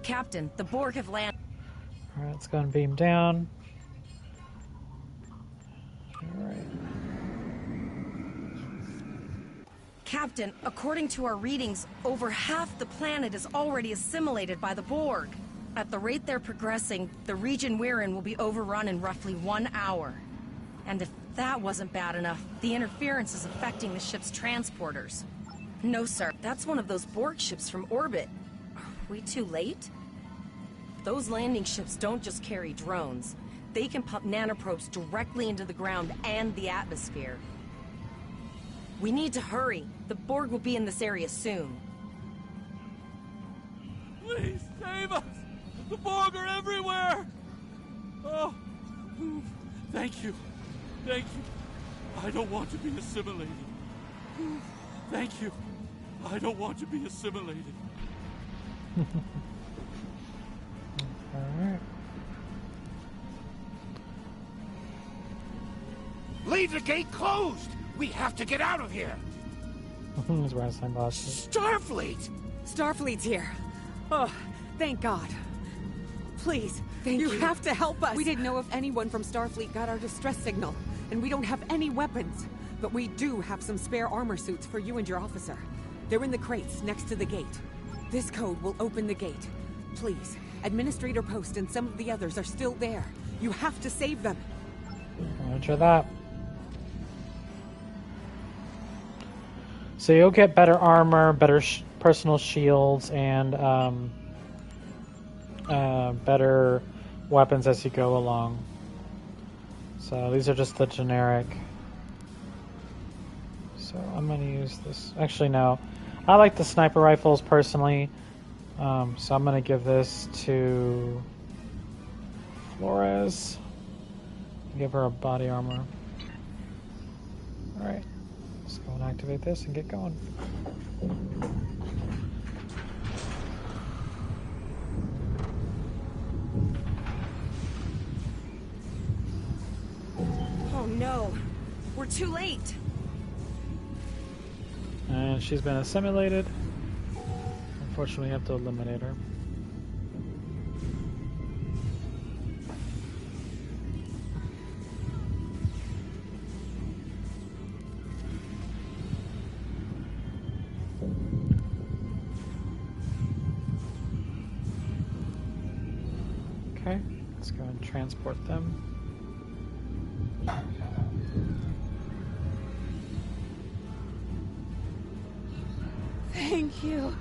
Speaker 3: Captain, the Borg have landed.
Speaker 1: Alright, let's go and beam down. Alright.
Speaker 3: Captain, according to our readings, over half the planet is already assimilated by the Borg. At the rate they're progressing, the region we're in will be overrun in roughly 1 hour. And if that wasn't bad enough, the interference is affecting the ship's transporters. No, sir, that's one of those Borg ships from orbit. Are we too late? Those landing ships don't just carry drones. They can pump nanoprobes directly into the ground and the atmosphere. We need to hurry. The Borg will be in this area soon.
Speaker 20: Please, save us! The Borg are everywhere! Oh, thank you. Thank you. I don't want to be assimilated. Thank you. I don't want to be assimilated.
Speaker 1: Alright.
Speaker 21: Leave the gate closed! We have to get out of here!
Speaker 1: He's wearing sunglasses.
Speaker 21: Starfleet!
Speaker 11: Starfleet's here. Oh, thank God. Please, you have to help us. We didn't know if anyone from Starfleet got our distress signal, and we don't have any weapons. But we do have some spare armor suits for you and your officer. They're in the crates next to the gate. This code will open the gate. Please, Administrator Post and some of the others are still there. You have to save them.
Speaker 1: Roger that. So you'll get better armor, better personal shields, and better weapons as you go along. So these are just the generic. So I'm going to use this. Actually, no. I like the sniper rifles personally. So I'm going to give this to Flores. Give her a body armor. Alright. Let's go and activate this and get going.
Speaker 3: Oh no. We're too late.
Speaker 1: And she's been assimilated. Unfortunately, we have to eliminate her. Okay, let's go and transport them.
Speaker 10: Thank you.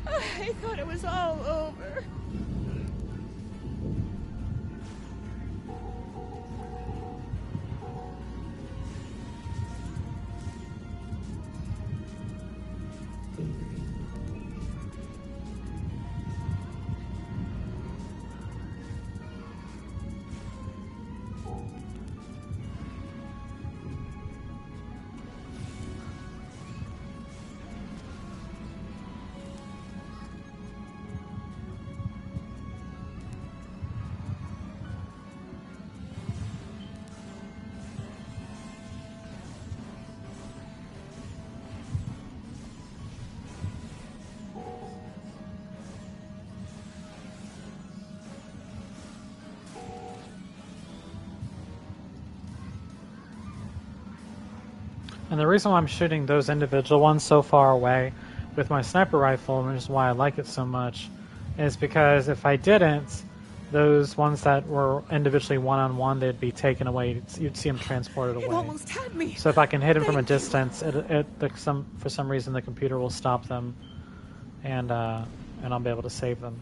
Speaker 10: I thought it was all over.
Speaker 1: And the reason why I'm shooting those individual ones so far away with my sniper rifle, and which is why I like it so much, is because if I didn't, those ones that were individually one-on-one, they'd be taken away. You'd see them transported away.
Speaker 11: It almost had me.
Speaker 1: So if I can hit them from a distance, for some reason the computer will stop them, and I'll be able to save them.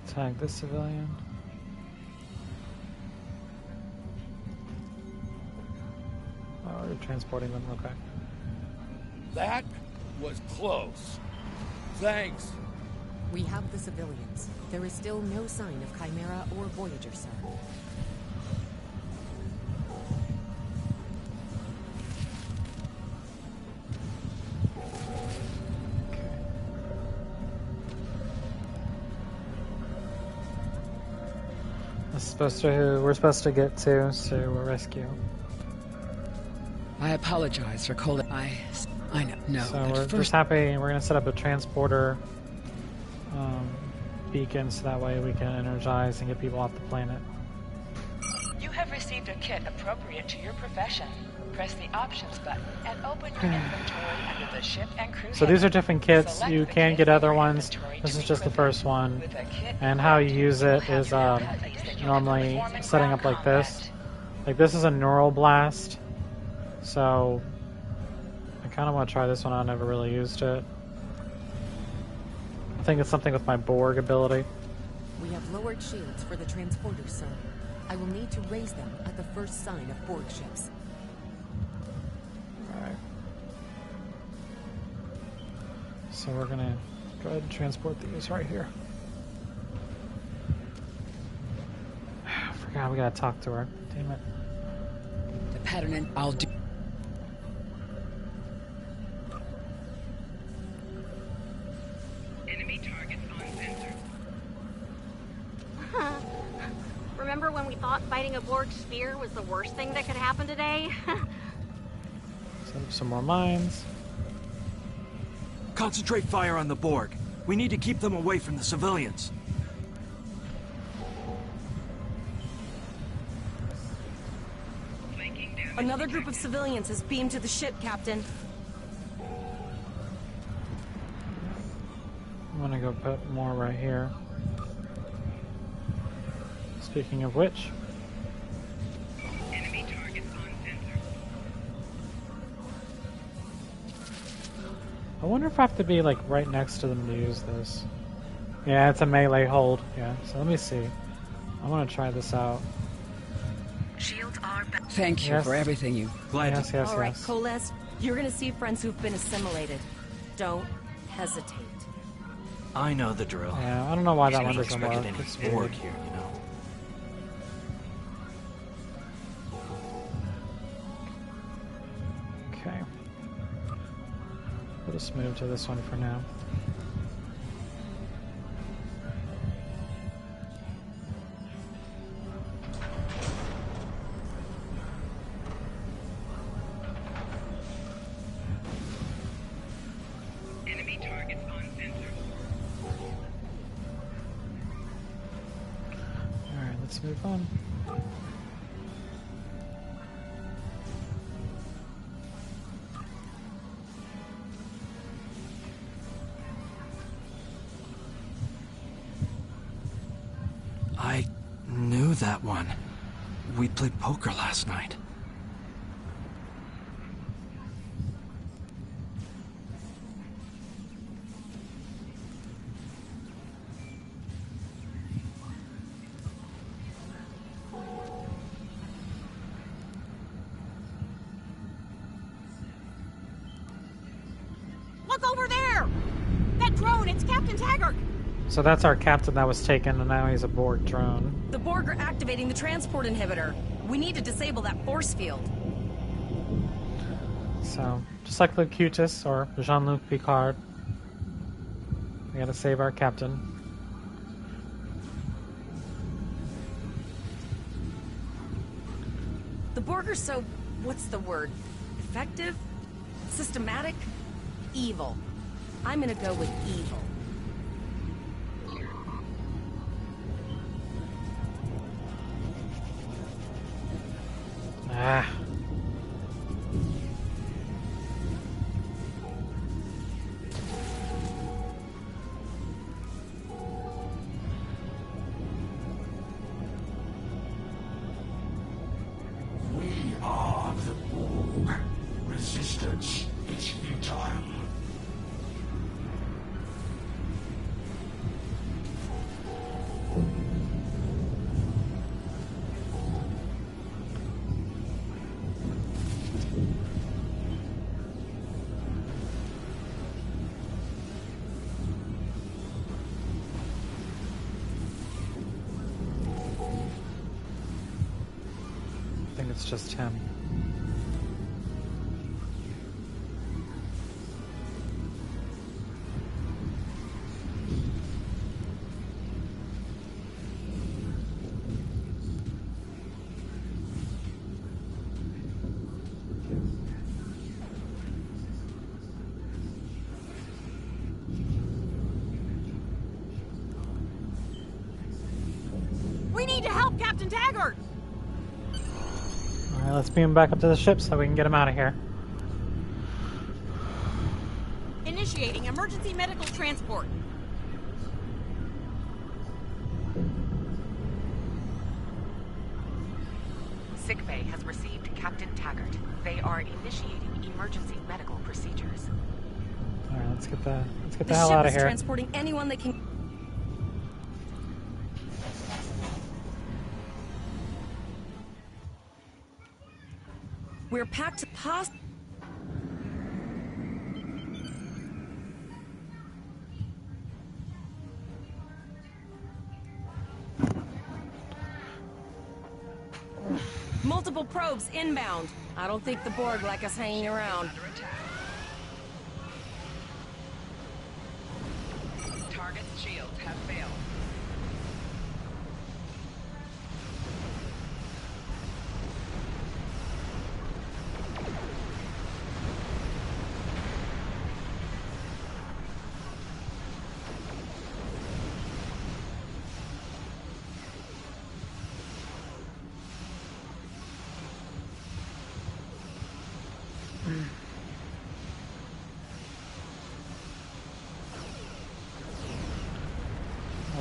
Speaker 1: Tag this civilian. Oh, you're transporting them, okay.
Speaker 20: That was close. Thanks.
Speaker 5: We have the civilians. There is still no sign of Chimera or Voyager, sir.
Speaker 1: We're supposed to get to rescue.
Speaker 10: I apologize for calling. I know. No.
Speaker 1: So we're just happy. We're gonna set up a transporter beacon so that way we can energize and get people off the planet.
Speaker 6: You have received a kit appropriate to your profession. Press the options button and open your inventory under the ship and crew.
Speaker 1: So these are different kits. You can get other ones. This is just the first one. And how you use it is normally setting up like this. Like this is a neural blast. So I kind of want to try this one. I never really used it. I think it's something with my Borg ability.
Speaker 5: We have lowered shields for the transporters, sir. I will need to raise them at the first sign of Borg ships.
Speaker 1: Alright. So we're gonna go ahead and transport these right here. I forgot we gotta talk to her. Damn it.
Speaker 10: The pattern and I'll do.
Speaker 12: Enemy targets on sensor. Remember when we thought fighting a Borg sphere was the worst thing that could happen today?
Speaker 1: Set up some more mines.
Speaker 7: Concentrate fire on the Borg. We need to keep them away from the civilians.
Speaker 3: Another group of civilians has beamed to the ship, Captain.
Speaker 1: I'm gonna go put more right here. Speaking of which,
Speaker 12: Enemy targets on sensor.
Speaker 1: I wonder if I have to be like right next to them to use this. Yeah, it's a melee hold. Yeah, so let me see. I want to try this out.
Speaker 12: Shields are back.
Speaker 10: Thank you for everything you.
Speaker 1: Yes,
Speaker 3: All right, Coles, you're gonna see friends who've been assimilated. Don't hesitate.
Speaker 7: I know the drill.
Speaker 1: Yeah, I don't know why that one
Speaker 7: Don't
Speaker 1: doesn't
Speaker 7: expect
Speaker 1: work.
Speaker 7: any
Speaker 1: It's
Speaker 7: Borg
Speaker 1: weird.
Speaker 7: here, you know.
Speaker 1: Okay. We'll just move to this one for now.
Speaker 12: Enemy targets on sensor.
Speaker 1: Alright, let's move on.
Speaker 7: I knew that one. We played poker last night.
Speaker 12: Look over there! That drone, it's Captain Taggart!
Speaker 1: So that's our captain that was taken, and now he's a Borg drone.
Speaker 3: The Borg are activating the transport inhibitor. We need to disable that force field.
Speaker 1: So, just like Locutus or Jean-Luc Picard, we gotta save our captain.
Speaker 3: The Borg are so, what's the word? Effective? Systematic? Evil. I'm gonna go with evil.
Speaker 1: Ah.
Speaker 16: We are the Borg. Resistance is futile.
Speaker 1: it's just him.
Speaker 12: We need to help Captain Taggart!
Speaker 1: Alright, let's beam him back up to the ship so we can get him out of here.
Speaker 12: Initiating emergency medical transport.
Speaker 5: Sickbay has received Captain Taggart. They are initiating emergency medical procedures.
Speaker 1: Alright, let's get the
Speaker 3: The
Speaker 1: hell
Speaker 3: ship
Speaker 1: out of
Speaker 3: is
Speaker 1: here.
Speaker 3: transporting anyone they can. We're packed to past. Multiple probes inbound. I don't think the Borg like us hanging around.
Speaker 6: Target's shields have failed.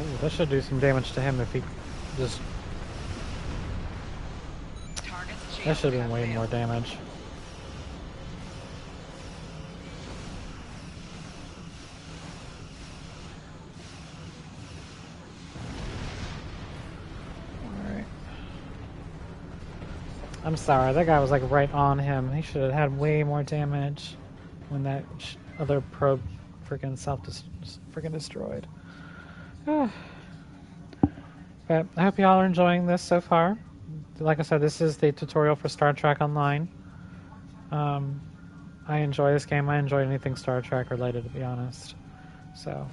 Speaker 1: Oh, that should do some damage to him if he just... That should have been way more damage. Alright. I'm sorry, that guy was like right on him. He should have had way more damage when that other probe freaking freaking destroyed. But I hope y'all are enjoying this so far. Like I said, this is the tutorial for Star Trek Online. I enjoy this game. I enjoy anything Star Trek related, to be honest. So,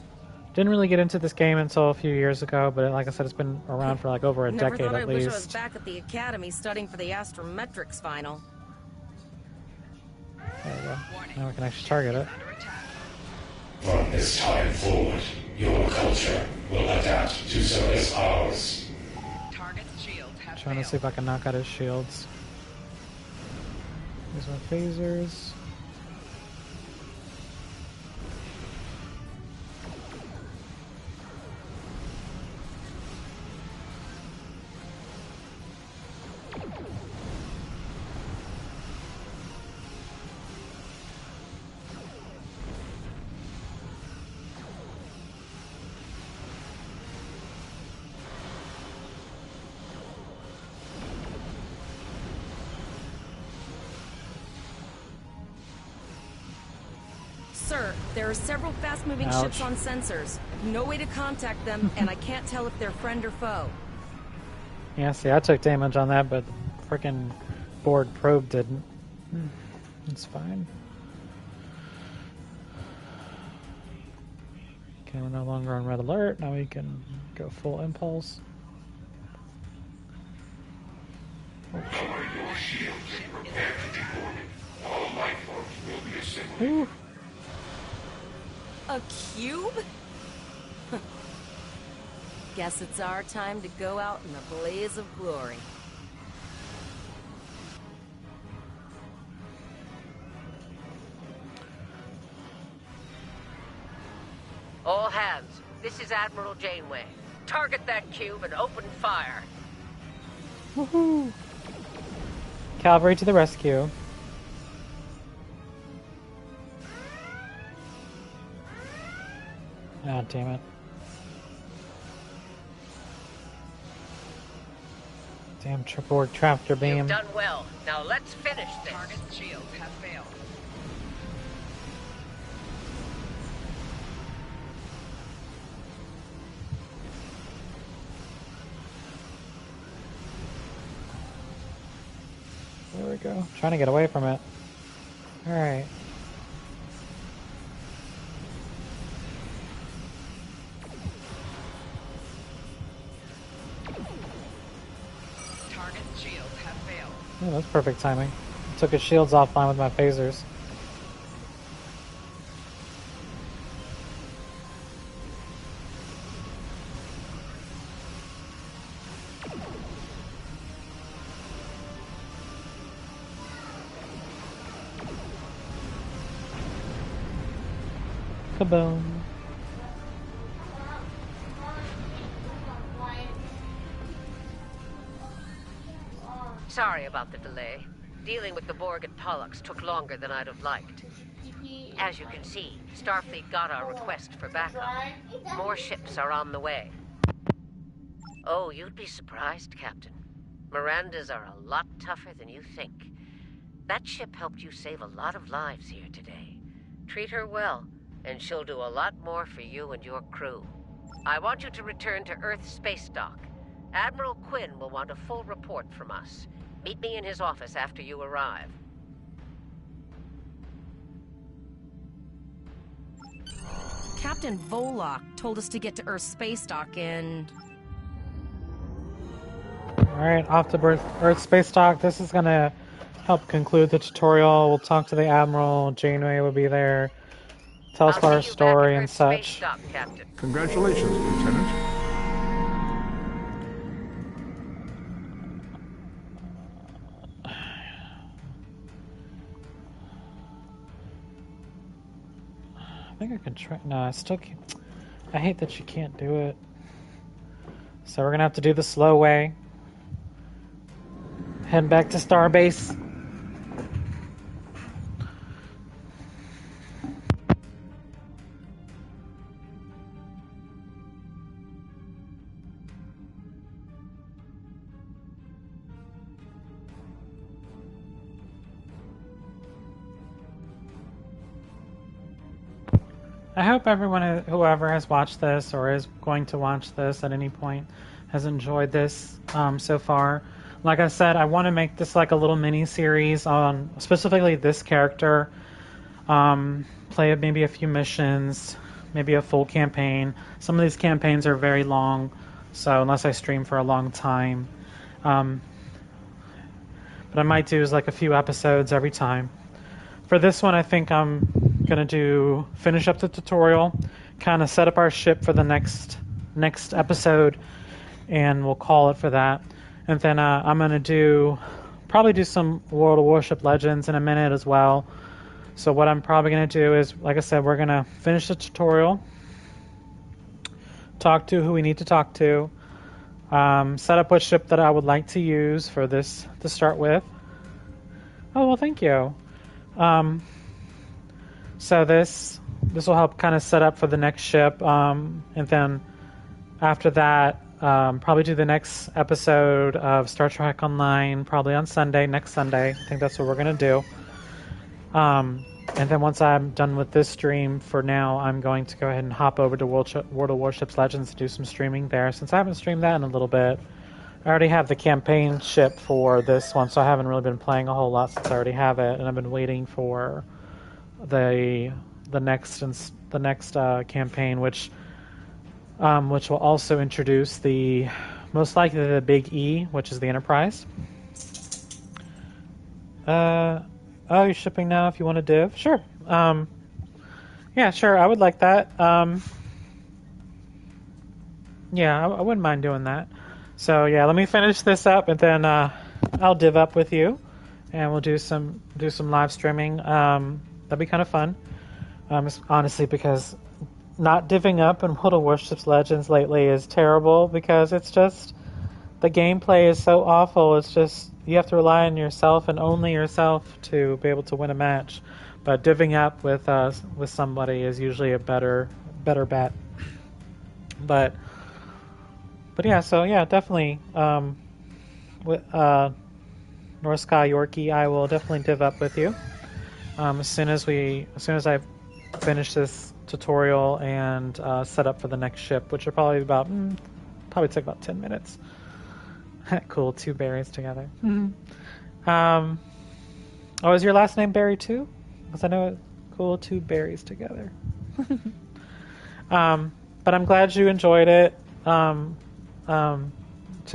Speaker 1: didn't really get into this game until a few years ago, but like I said, it's been around for like over a
Speaker 3: Never
Speaker 1: decade
Speaker 3: thought
Speaker 1: at
Speaker 3: I wish I was
Speaker 1: least.
Speaker 3: back at the academy studying for the astrometrics final.
Speaker 1: There we go. Now we can actually target it.
Speaker 16: From this time forward, your culture will adapt to service ours.
Speaker 6: Target's shields have
Speaker 1: Trying to see if I can knock out his shields. These are phasers.
Speaker 3: Sir, there are several fast-moving
Speaker 1: Ouch.
Speaker 3: ships on sensors. No way to contact them, and I can't tell if they're friend or foe.
Speaker 1: Yeah, see, I took damage on that, but the frickin' Borg probe didn't. It's fine. Okay, we're no longer on red alert. Now we can go full impulse.
Speaker 16: Lower your shields and prepare to deploy. All life forms will be assembled.
Speaker 1: Ooh.
Speaker 3: A cube? Guess it's our time to go out in a blaze of glory.
Speaker 17: All hands, this is Admiral Janeway. Target that cube and open fire.
Speaker 1: Woohoo! Cavalry to the rescue. Ah, damn it. Damn Borg tractor beam.
Speaker 17: You've done well. Now let's finish this.
Speaker 6: Target's shields have failed.
Speaker 1: we go. Trying to get away from it. Alright.
Speaker 6: Target's shields have failed.
Speaker 1: Oh, that's perfect timing. I took his shields offline with my phasers. Kaboom.
Speaker 17: Sorry about the delay. Dealing with the Borg at Pollux took longer than I'd have liked. As you can see, Starfleet got our request for backup. More ships are on the way. Oh, you'd be surprised, Captain. Mirandas are a lot tougher than you think. That ship helped you save a lot of lives here today. Treat her well, and she'll do a lot more for you and your crew. I want you to return to Earth Space Dock. Admiral Quinn will want a full report from us. Meet me in his office after you arrive.
Speaker 3: Captain Volok told us to get to Earth Space Dock in...
Speaker 1: Alright, off to Earth Space Dock. This is gonna help conclude the tutorial. We'll talk to the Admiral. Janeway will be there. Tell us about our story and such.
Speaker 17: Dock, Captain.
Speaker 2: Congratulations, Lieutenant.
Speaker 1: I think I can try. No, I still can't. I hate that you can't do it. So we're gonna have to do the slow way. Head back to Starbase. I hope everyone, whoever has watched this or is going to watch this at any point, has enjoyed this so far. Like I said, I want to make this like a little mini-series on specifically this character. Play maybe a few missions, maybe a full campaign. Some of these campaigns are very long, so unless I stream for a long time. But I might do like a few episodes every time. For this one, I think I'm gonna finish up the tutorial, kind of set up our ship for the next episode, and we'll call it for that. And then I'm gonna probably do some World of Warship Legends in a minute as well. So what I'm probably gonna do is, like I said, we're gonna finish the tutorial, talk to who we need to talk to, set up what ship that I would like to use for this to start with. Oh well, thank you. So this will help kind of set up for the next ship, and then after that, probably do the next episode of Star Trek Online, probably on Sunday, next Sunday. I think that's what we're going to do. And then once I'm done with this stream, for now, I'm going to go ahead and hop over to World of Warships Legends to do some streaming there, since I haven't streamed that in a little bit. I already have the campaign ship for this one, so I haven't really been playing a whole lot since I already have it, and I've been waiting for the next campaign, which will also introduce most likely the Big E, which is the Enterprise. Oh, you're shipping now if you want to div? Sure. Yeah, sure, I would like that. Yeah, I wouldn't mind doing that. So yeah, let me finish this up, and then I'll div up with you, and we'll do some live streaming. That'd be kind of fun. Honestly, because not divving up in World of Warships Legends lately is terrible, because it's just the gameplay is so awful. It's just you have to rely on yourself and only yourself to be able to win a match. But divvying up with somebody is usually a better bet. But yeah, so yeah, definitely with North Sky Yorkie, I will definitely div up with you as soon as I finish this tutorial and set up for the next ship, which will probably take about 10 minutes. Cool, two berries together. Oh, is your last name Barry too? Because I know it's cool, two berries together. But I'm glad you enjoyed it. To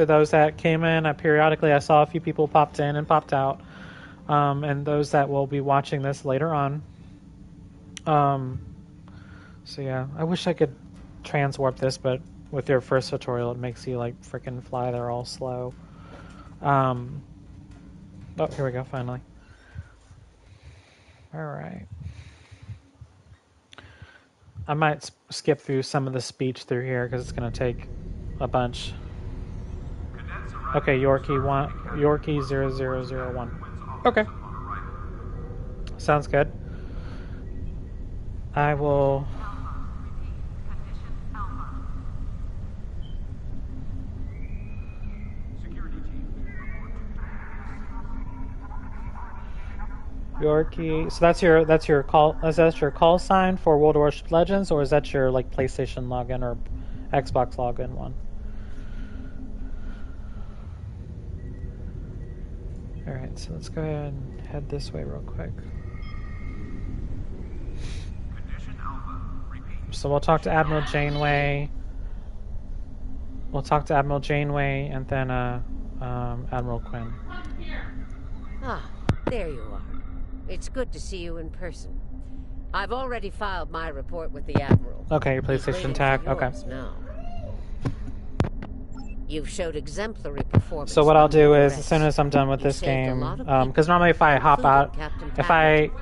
Speaker 1: those that came in, periodically I saw a few people popped in and popped out. And those that will be watching this later on. So yeah, I wish I could transwarp this, but with your first tutorial, it makes you like freaking fly there all slow. Oh, here we go, finally. Alright. I might skip through some of the speech through here because it's going to take a bunch. Okay, Yorkie 0001. Okay. Sounds good. I will... Yorkie. So that's your call. Is that your call sign for World of Warship Legends, or is that your like PlayStation login or Xbox login one? All right. So let's go ahead and head this way real quick. So we'll talk to Admiral Janeway. We'll talk to Admiral Janeway and then Admiral Quinn.
Speaker 17: Ah, there you are. It's good to see you in person. I've already filed my report with the Admiral.
Speaker 1: Okay, your PlayStation tag. Okay.
Speaker 17: Now. You've showed exemplary performance.
Speaker 1: So what I'll do is, as soon as I'm done with this game, because normally if I hop out, if I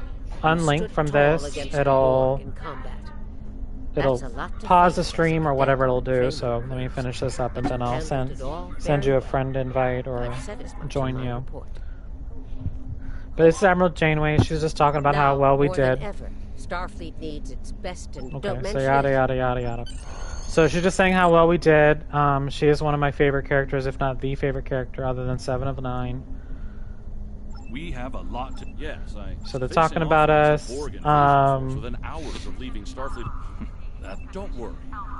Speaker 1: unlink from this, it'll pause the stream or whatever it'll do. So let me finish this up, and then I'll send you a friend invite or join you. But this is Admiral Janeway. She was just talking about how well we did.
Speaker 17: Starfleet needs its best, and
Speaker 1: okay, so yada yada yada yada. So she's just saying how well we did. She is one of my favorite characters, if not the favorite character, other than 7 of 9.
Speaker 20: We have a lot to. Yes,
Speaker 1: so they're talking about us.
Speaker 20: Within hours of leaving Starfleet. Don't worry.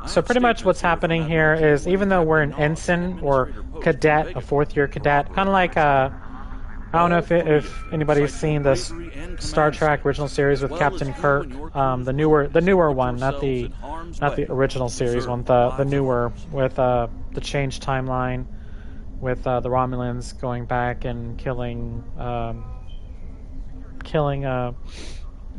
Speaker 1: So pretty much what's happening here is, even though we're an ensign or cadet, a 4th-year cadet, kind of like I don't know if anybody's seen this Star Trek original series with Captain Kirk, the newer one, not the original series one, the newer with the changed timeline with the Romulans going back and killing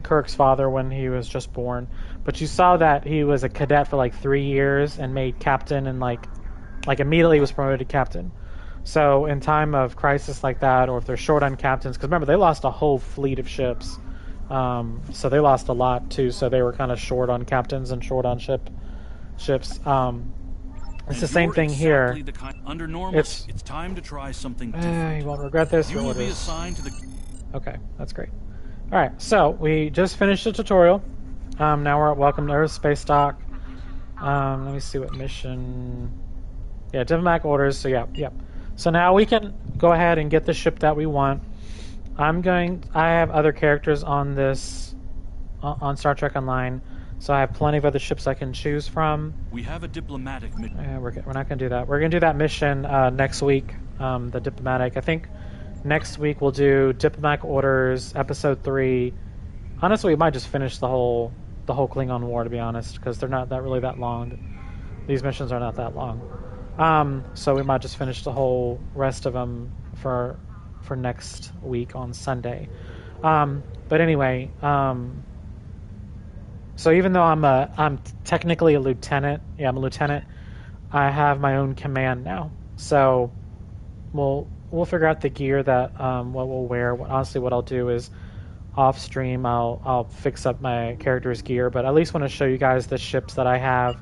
Speaker 1: Kirk's father when he was just born. But you saw that he was a cadet for like 3 years and made captain, and like immediately was promoted to captain. So in time of crisis like that, or if they're short on captains, because remember, they lost a whole fleet of ships. So they lost a lot too, so they were kind of short on captains and short on ships. It's the same thing here.
Speaker 20: Under normal, it's time to try something different.
Speaker 1: You won't regret this.
Speaker 20: You will be assigned to the...
Speaker 1: Okay, that's great. Alright, so we just finished the tutorial. Now we're at Welcome to Earth Space Dock. Let me see what mission... Yeah, diplomatic orders, so yeah. So now we can go ahead and get the ship that we want. I have other characters on this, on Star Trek Online, so I have plenty of other ships I can choose from.
Speaker 20: We have a diplomatic mission.
Speaker 1: We're not going to do that. We're going to do that mission next week, the diplomatic. I think next week we'll do Diplomatic Orders, Episode 3. Honestly, we might just finish the whole Klingon War, to be honest, because they're not really that long. These missions are not that long. So we might just finish the whole rest of them for next week on Sunday. But anyway, so even though I'm technically a lieutenant, I'm a lieutenant, I have my own command now. So we'll figure out the gear that what we'll wear. Honestly, what I'll do is off stream I'll fix up my character's gear, but I at least want to show you guys the ships that I have.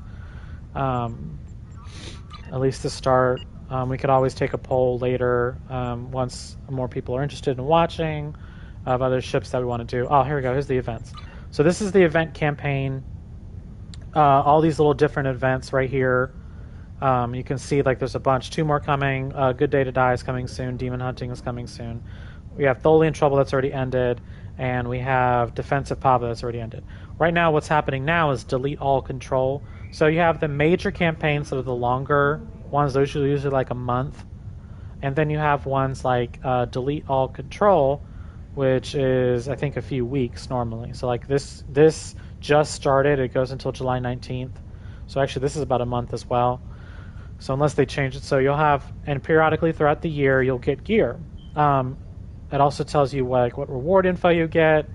Speaker 1: At least to start. We could always take a poll later once more people are interested in watching of other ships that we want to do. Oh, here we go. Here's the events. So this is the event campaign. All these little different events right here. You can see like there's a bunch. 2 more coming. Good Day to Die is coming soon. Demon Hunting is coming soon. We have Tholian Trouble that's already ended. And we have Defensive Pava that's already ended. Right now what's happening now is Delete All Control. So you have the major campaigns that are the longer ones, those are usually like a month. And then you have ones like Delete All Control, which is I think a few weeks normally. So like this just started. It goes until July 19th. So actually this is about a month as well. So unless they change it, so you'll have, and periodically throughout the year you'll get gear. It also tells you what reward info you get,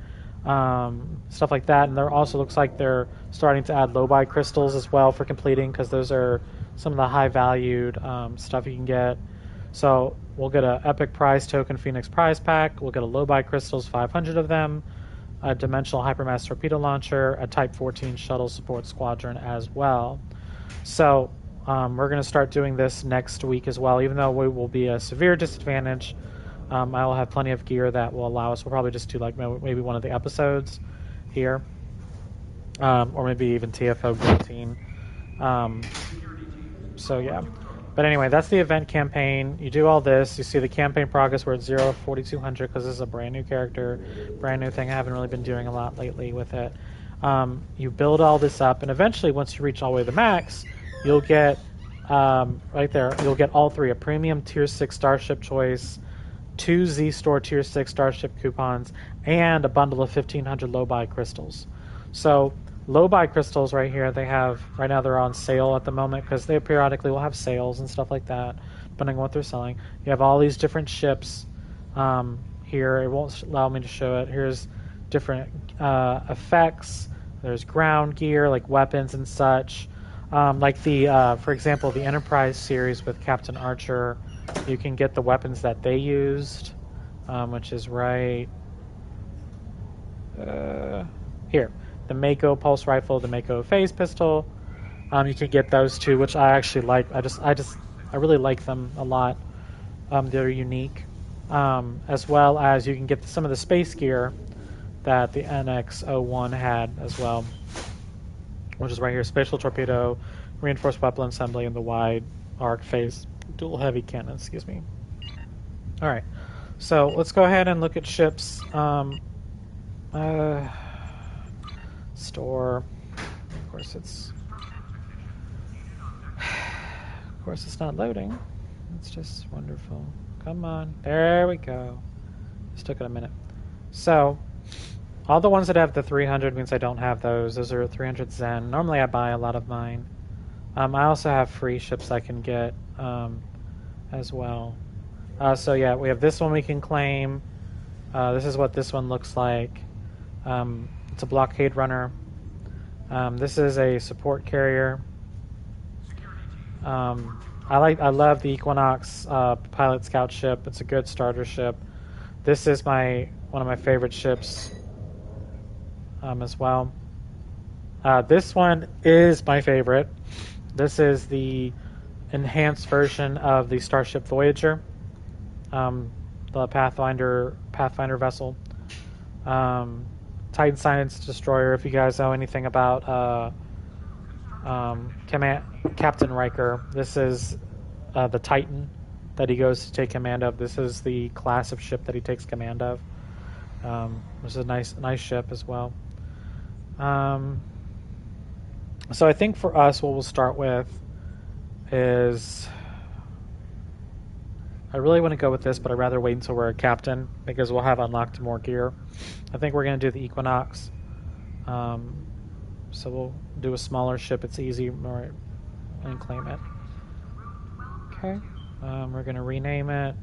Speaker 1: stuff like that. And there also looks like they're starting to add low-buy crystals as well for completing, because those are some of the high-valued stuff you can get. So we'll get an Epic Prize Token Phoenix Prize Pack. We'll get a low-buy crystals, 500 of them, a Dimensional Hypermass Torpedo Launcher, a Type 14 Shuttle Support Squadron as well. So we're going to start doing this next week as well, even though we will be a severe disadvantage. I will have plenty of gear that will allow us. We'll probably just do like maybe one of the episodes here, or maybe even TFO routine. So yeah, but anyway, that's the event campaign. You do all this. You see the campaign progress. We're at 0 of 4,200 because this is a brand new character, brand new thing. I haven't really been doing a lot lately with it. You build all this up, and eventually, once you reach all the way to the max, you'll get right there. You'll get all three: a premium Tier 6 Starship choice, 2 Z-Store Tier 6 Starship coupons, and a bundle of 1,500 low-buy crystals. So low-buy crystals right here, they have, right now they're on sale at the moment because they periodically will have sales and stuff like that, depending on what they're selling. You have all these different ships here. It won't allow me to show it. Here's different effects. There's ground gear, like weapons and such. Like the, for example, the Enterprise series with Captain Archer, you can get the weapons that they used, which is right here. The Mako Pulse Rifle, the Mako Phase Pistol. You can get those two, which I actually like. I really like them a lot. They're unique. As well as you can get some of the space gear that the NX-01 had as well, which is right here: Spatial Torpedo, Reinforced Weapon Assembly, and the Wide Arc Phase Dual Heavy Cannon. Excuse me. All right, so let's go ahead and look at ships. Store. Of course, it's not loading. It's just wonderful. Come on, there we go. Just took it a minute. So, all the ones that have the 300 means I don't have those. Those are 300 Zen. Normally I buy a lot of mine. I also have free ships I can get as well. So yeah, we have this one we can claim. This is what this one looks like. It's a blockade runner. This is a support carrier. I love the Equinox pilot scout ship. It's a good starter ship. This is one of my favorite ships as well. This one is my favorite. This is the enhanced version of the Starship Voyager, the Pathfinder vessel. Titan Science Destroyer. If you guys know anything about Captain Riker, this is the Titan that he goes to take command of. This is the class of ship that he takes command of. Which is a nice ship as well. So I think for us, what we'll start with is, I really want to go with this, but I'd rather wait until we're a captain because we'll have unlocked more gear. I think we're going to do the Equinox. So we'll do a smaller ship. It's easy and claim it. Okay. We're going to rename it.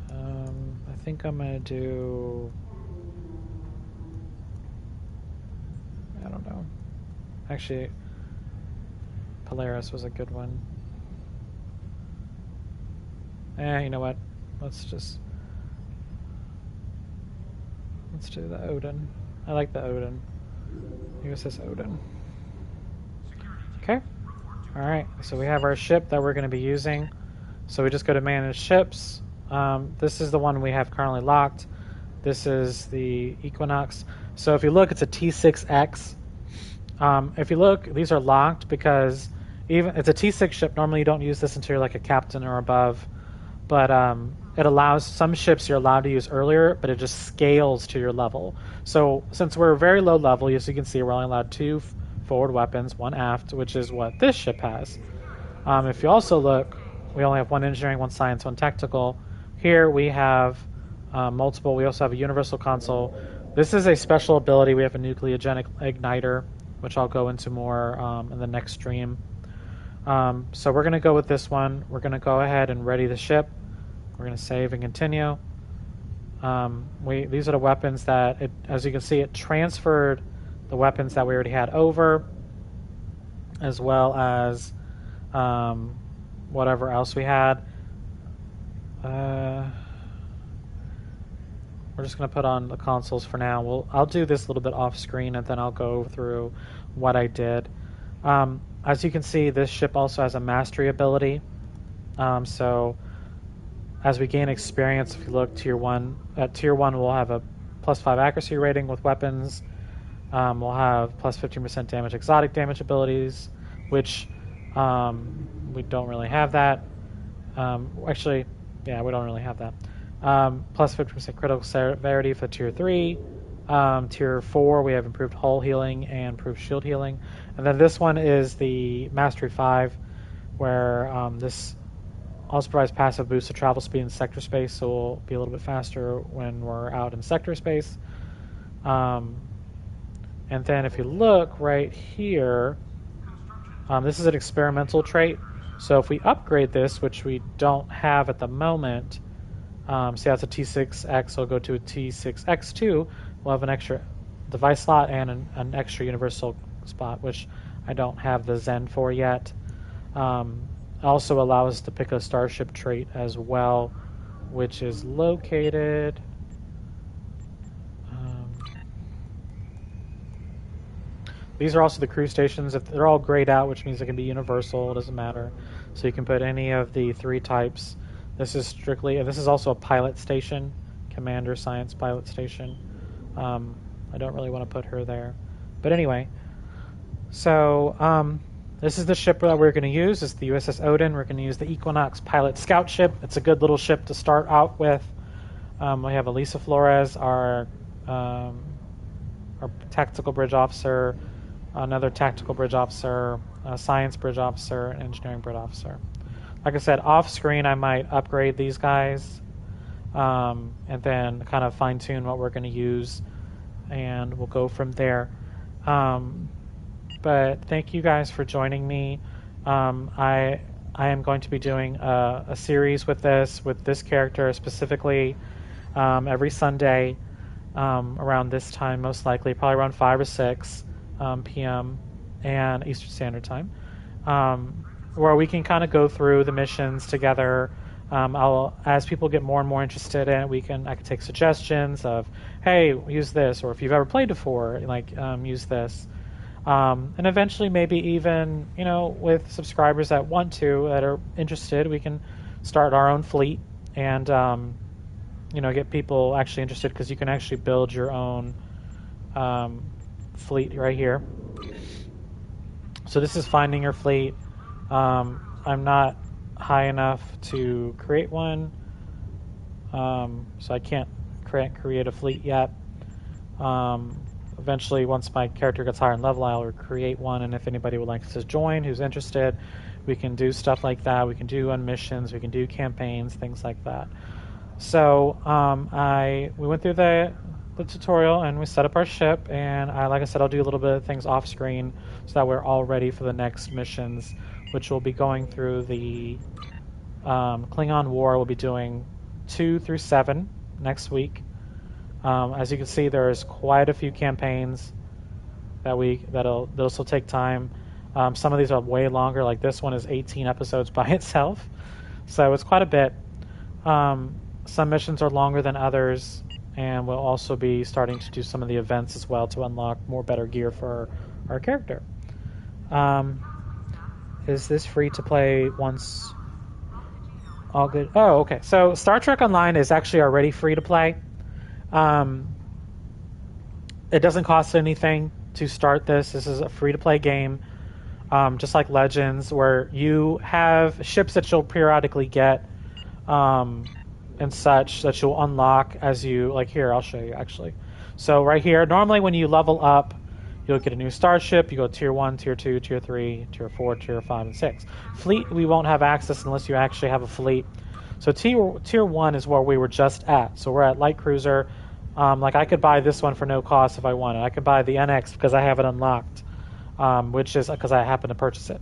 Speaker 1: I think I'm going to do, I don't know. Actually, Polaris was a good one. You know what? Let's do the Odin. I like the Odin. USS Odin. Okay. Alright, so we have our ship that we're going to be using. So we just go to manage ships. This is the one we have currently locked. This is the Equinox. So if you look, it's a T6X. If you look, these are locked because it's a T6 ship. Normally you don't use this until you're like a captain or above. But it allows, some ships you're allowed to use earlier, but it just scales to your level. So since we're very low level, as you can see, we're only allowed 2 forward weapons, 1 aft, which is what this ship has. If you also look, we only have 1 engineering, 1 science, 1 technical. Here we have multiple. We also have a universal console. This is a special ability. We have a nucleogenic igniter, which I'll go into more in the next stream. So we're going to go with this one. We're going to go ahead and ready the ship. We're going to save and continue. These are the weapons that, as you can see, it transferred the weapons that we already had over, as well as whatever else we had. We're just going to put on the consoles for now. I'll do this a little bit off screen, and then I'll go through what I did. As you can see, this ship also has a mastery ability. So as we gain experience, if you look at Tier 1 we'll have a +5 accuracy rating with weapons. We'll have +15% damage exotic damage abilities, which we don't really have that. Actually, yeah, we don't really have that. +50% critical severity for Tier 3. Tier 4, we have improved hull healing and improved shield healing. And then this one is the Mastery 5, where this also provides passive boost to travel speed in sector space, so we'll be a little bit faster when we're out in sector space. And then if you look right here, this is an experimental trait. So if we upgrade this, which we don't have at the moment, see that's a T6X, so we'll go to a T6X2. We'll have an extra device slot and an extra universal spot, which I don't have the Zen for yet. Also allows us to pick a starship trait as well, which is located... these are also the crew stations. If they're all grayed out, which means they can be universal, it doesn't matter. So you can put any of the 3 types. This is strictly, and this is also a pilot station, Commander Science Pilot Station. I don't really want to put her there. But anyway, so this is the ship that we're going to use. It's the USS Odin. We're going to use the Equinox Pilot Scout ship. It's a good little ship to start out with. We have Elisa Flores, our tactical bridge officer, another tactical bridge officer, a science bridge officer, and engineering bridge officer. Like I said, off screen I might upgrade these guys and then kind of fine tune what we're going to use, and we'll go from there. But thank you guys for joining me. I am going to be doing a series with this character specifically every Sunday around this time, most likely, probably around 5 or 6 p.m. and Eastern Standard Time, where we can kind of go through the missions together. As people get more and more interested in it, I can take suggestions of, hey, use this, or if you've ever played before, use this. And eventually maybe even, with subscribers that are interested, we can start our own fleet and, get people actually interested, because you can actually build your own fleet right here. So this is finding your fleet. I'm not high enough to create one, so I can't create a fleet yet. Eventually, once my character gets higher in level, I'll create one, and if anybody would like to join who's interested, we can do stuff like that. We can do missions, we can do campaigns, things like that. So we went through the tutorial and we set up our ship, and like I said, I'll do a little bit of things off screen so that we're all ready for the next missions, which will be going through the Klingon War. We'll be doing 2 through 7 next week. As you can see, there's quite a few campaigns that'll still take time. Some of these are way longer, like this one is 18 episodes by itself, so it's quite a bit. Some missions are longer than others, and we'll also be starting to do some of the events as well to unlock better gear for our character. Is this free to play once all good? Oh, okay. So Star Trek Online is actually already free to play. It doesn't cost anything to start this. This is a free-to-play game, just like Legends, where you have ships that you'll periodically get and such that you'll unlock as you... Like here, I'll show you, actually. So right here, normally when you level up, you'll get a new starship. You go Tier 1, Tier 2, Tier 3, Tier 4, Tier 5, and 6. Fleet, we won't have access unless you actually have a fleet. So tier 1 is where we were just at. So we're at light cruiser. Like I could buy this one for no cost if I wanted. I could buy the NX because I have it unlocked, which is because I happen to purchase it.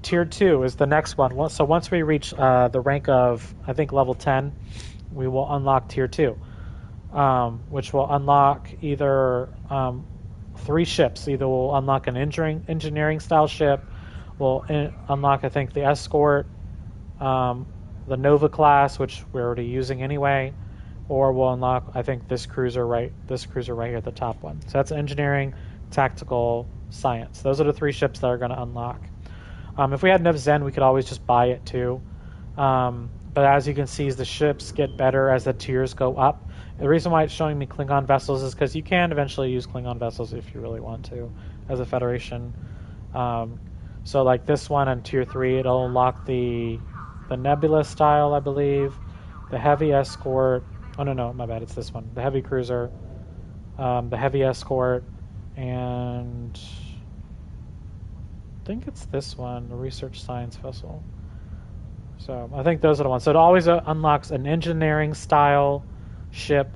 Speaker 1: Tier 2 is the next one. So once we reach the rank of, I think, level 10, we will unlock tier 2, which will unlock either 3 ships. Either we'll unlock an engineering style ship, we'll unlock, I think, the escort, the Nova class, which we're already using anyway, or we'll unlock, I think, this cruiser right here, the top one. So that's engineering, tactical, science. Those are the 3 ships that are going to unlock. If we had enough Zen, we could always just buy it too. But as you can see, the ships get better as the tiers go up. The reason why it's showing me Klingon vessels is because you can eventually use Klingon vessels if you really want to as a Federation. So like this one on tier 3, it'll unlock the Nebula style, I believe, the heavy escort. Oh no, my bad, it's this one. The heavy cruiser, the heavy escort, and I think it's this one, the research science vessel. So I think those are the ones. So it always unlocks an engineering style ship,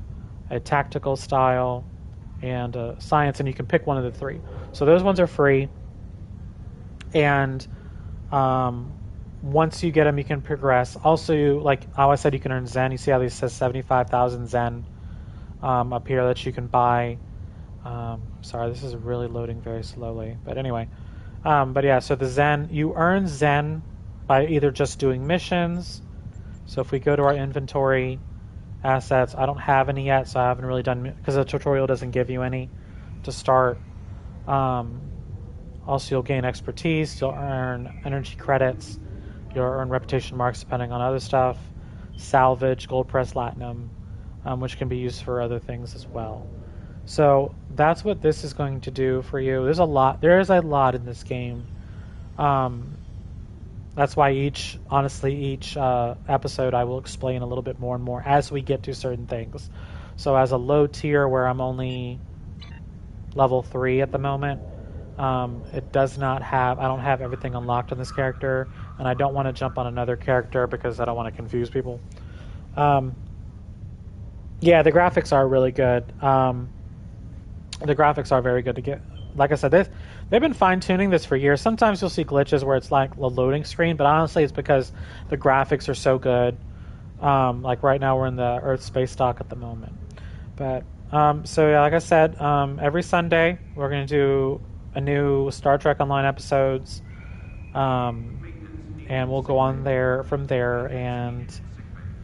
Speaker 1: a tactical style, and a science, and you can pick one of the 3. So those ones are free. And once you get them, you can progress. Also, like how I said, you can earn Zen. You see how this says 75,000 Zen up here that you can buy. Sorry, this is really loading very slowly. But anyway, but yeah, so the Zen, you earn Zen by either just doing missions. So if we go to our inventory assets, I don't have any yet, so I haven't really done, because the tutorial doesn't give you any to start. Also, you'll gain expertise, you'll earn energy credits, you'll earn reputation marks depending on other stuff, salvage, gold press latinum, which can be used for other things as well. So that's what this is going to do for you. There is a lot in this game. That's why each episode I will explain a little bit more and more as we get to certain things. So as a low tier where I'm only level 3 at the moment, it does not have, I don't have everything unlocked on this character, and I don't want to jump on another character because I don't want to confuse people. Yeah, the graphics are really good. The graphics are very good to get. Like I said, they've been fine-tuning this for years. Sometimes you'll see glitches where it's like a loading screen, but honestly it's because the graphics are so good. Like right now we're in the Earth space dock at the moment. But so yeah, like I said, every Sunday we're going to do a new Star Trek Online episodes, and we'll go on from there. And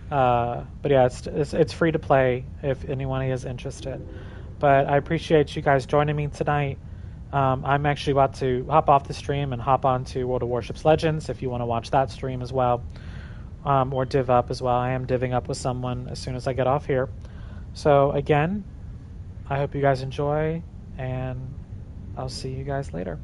Speaker 1: but yeah, it's free to play if anyone is interested. But I appreciate you guys joining me tonight. I'm actually about to hop off the stream and hop on to World of Warships Legends if you want to watch that stream as well, or div up as well. I am divving up with someone as soon as I get off here. So again, I hope you guys enjoy, and I'll see you guys later.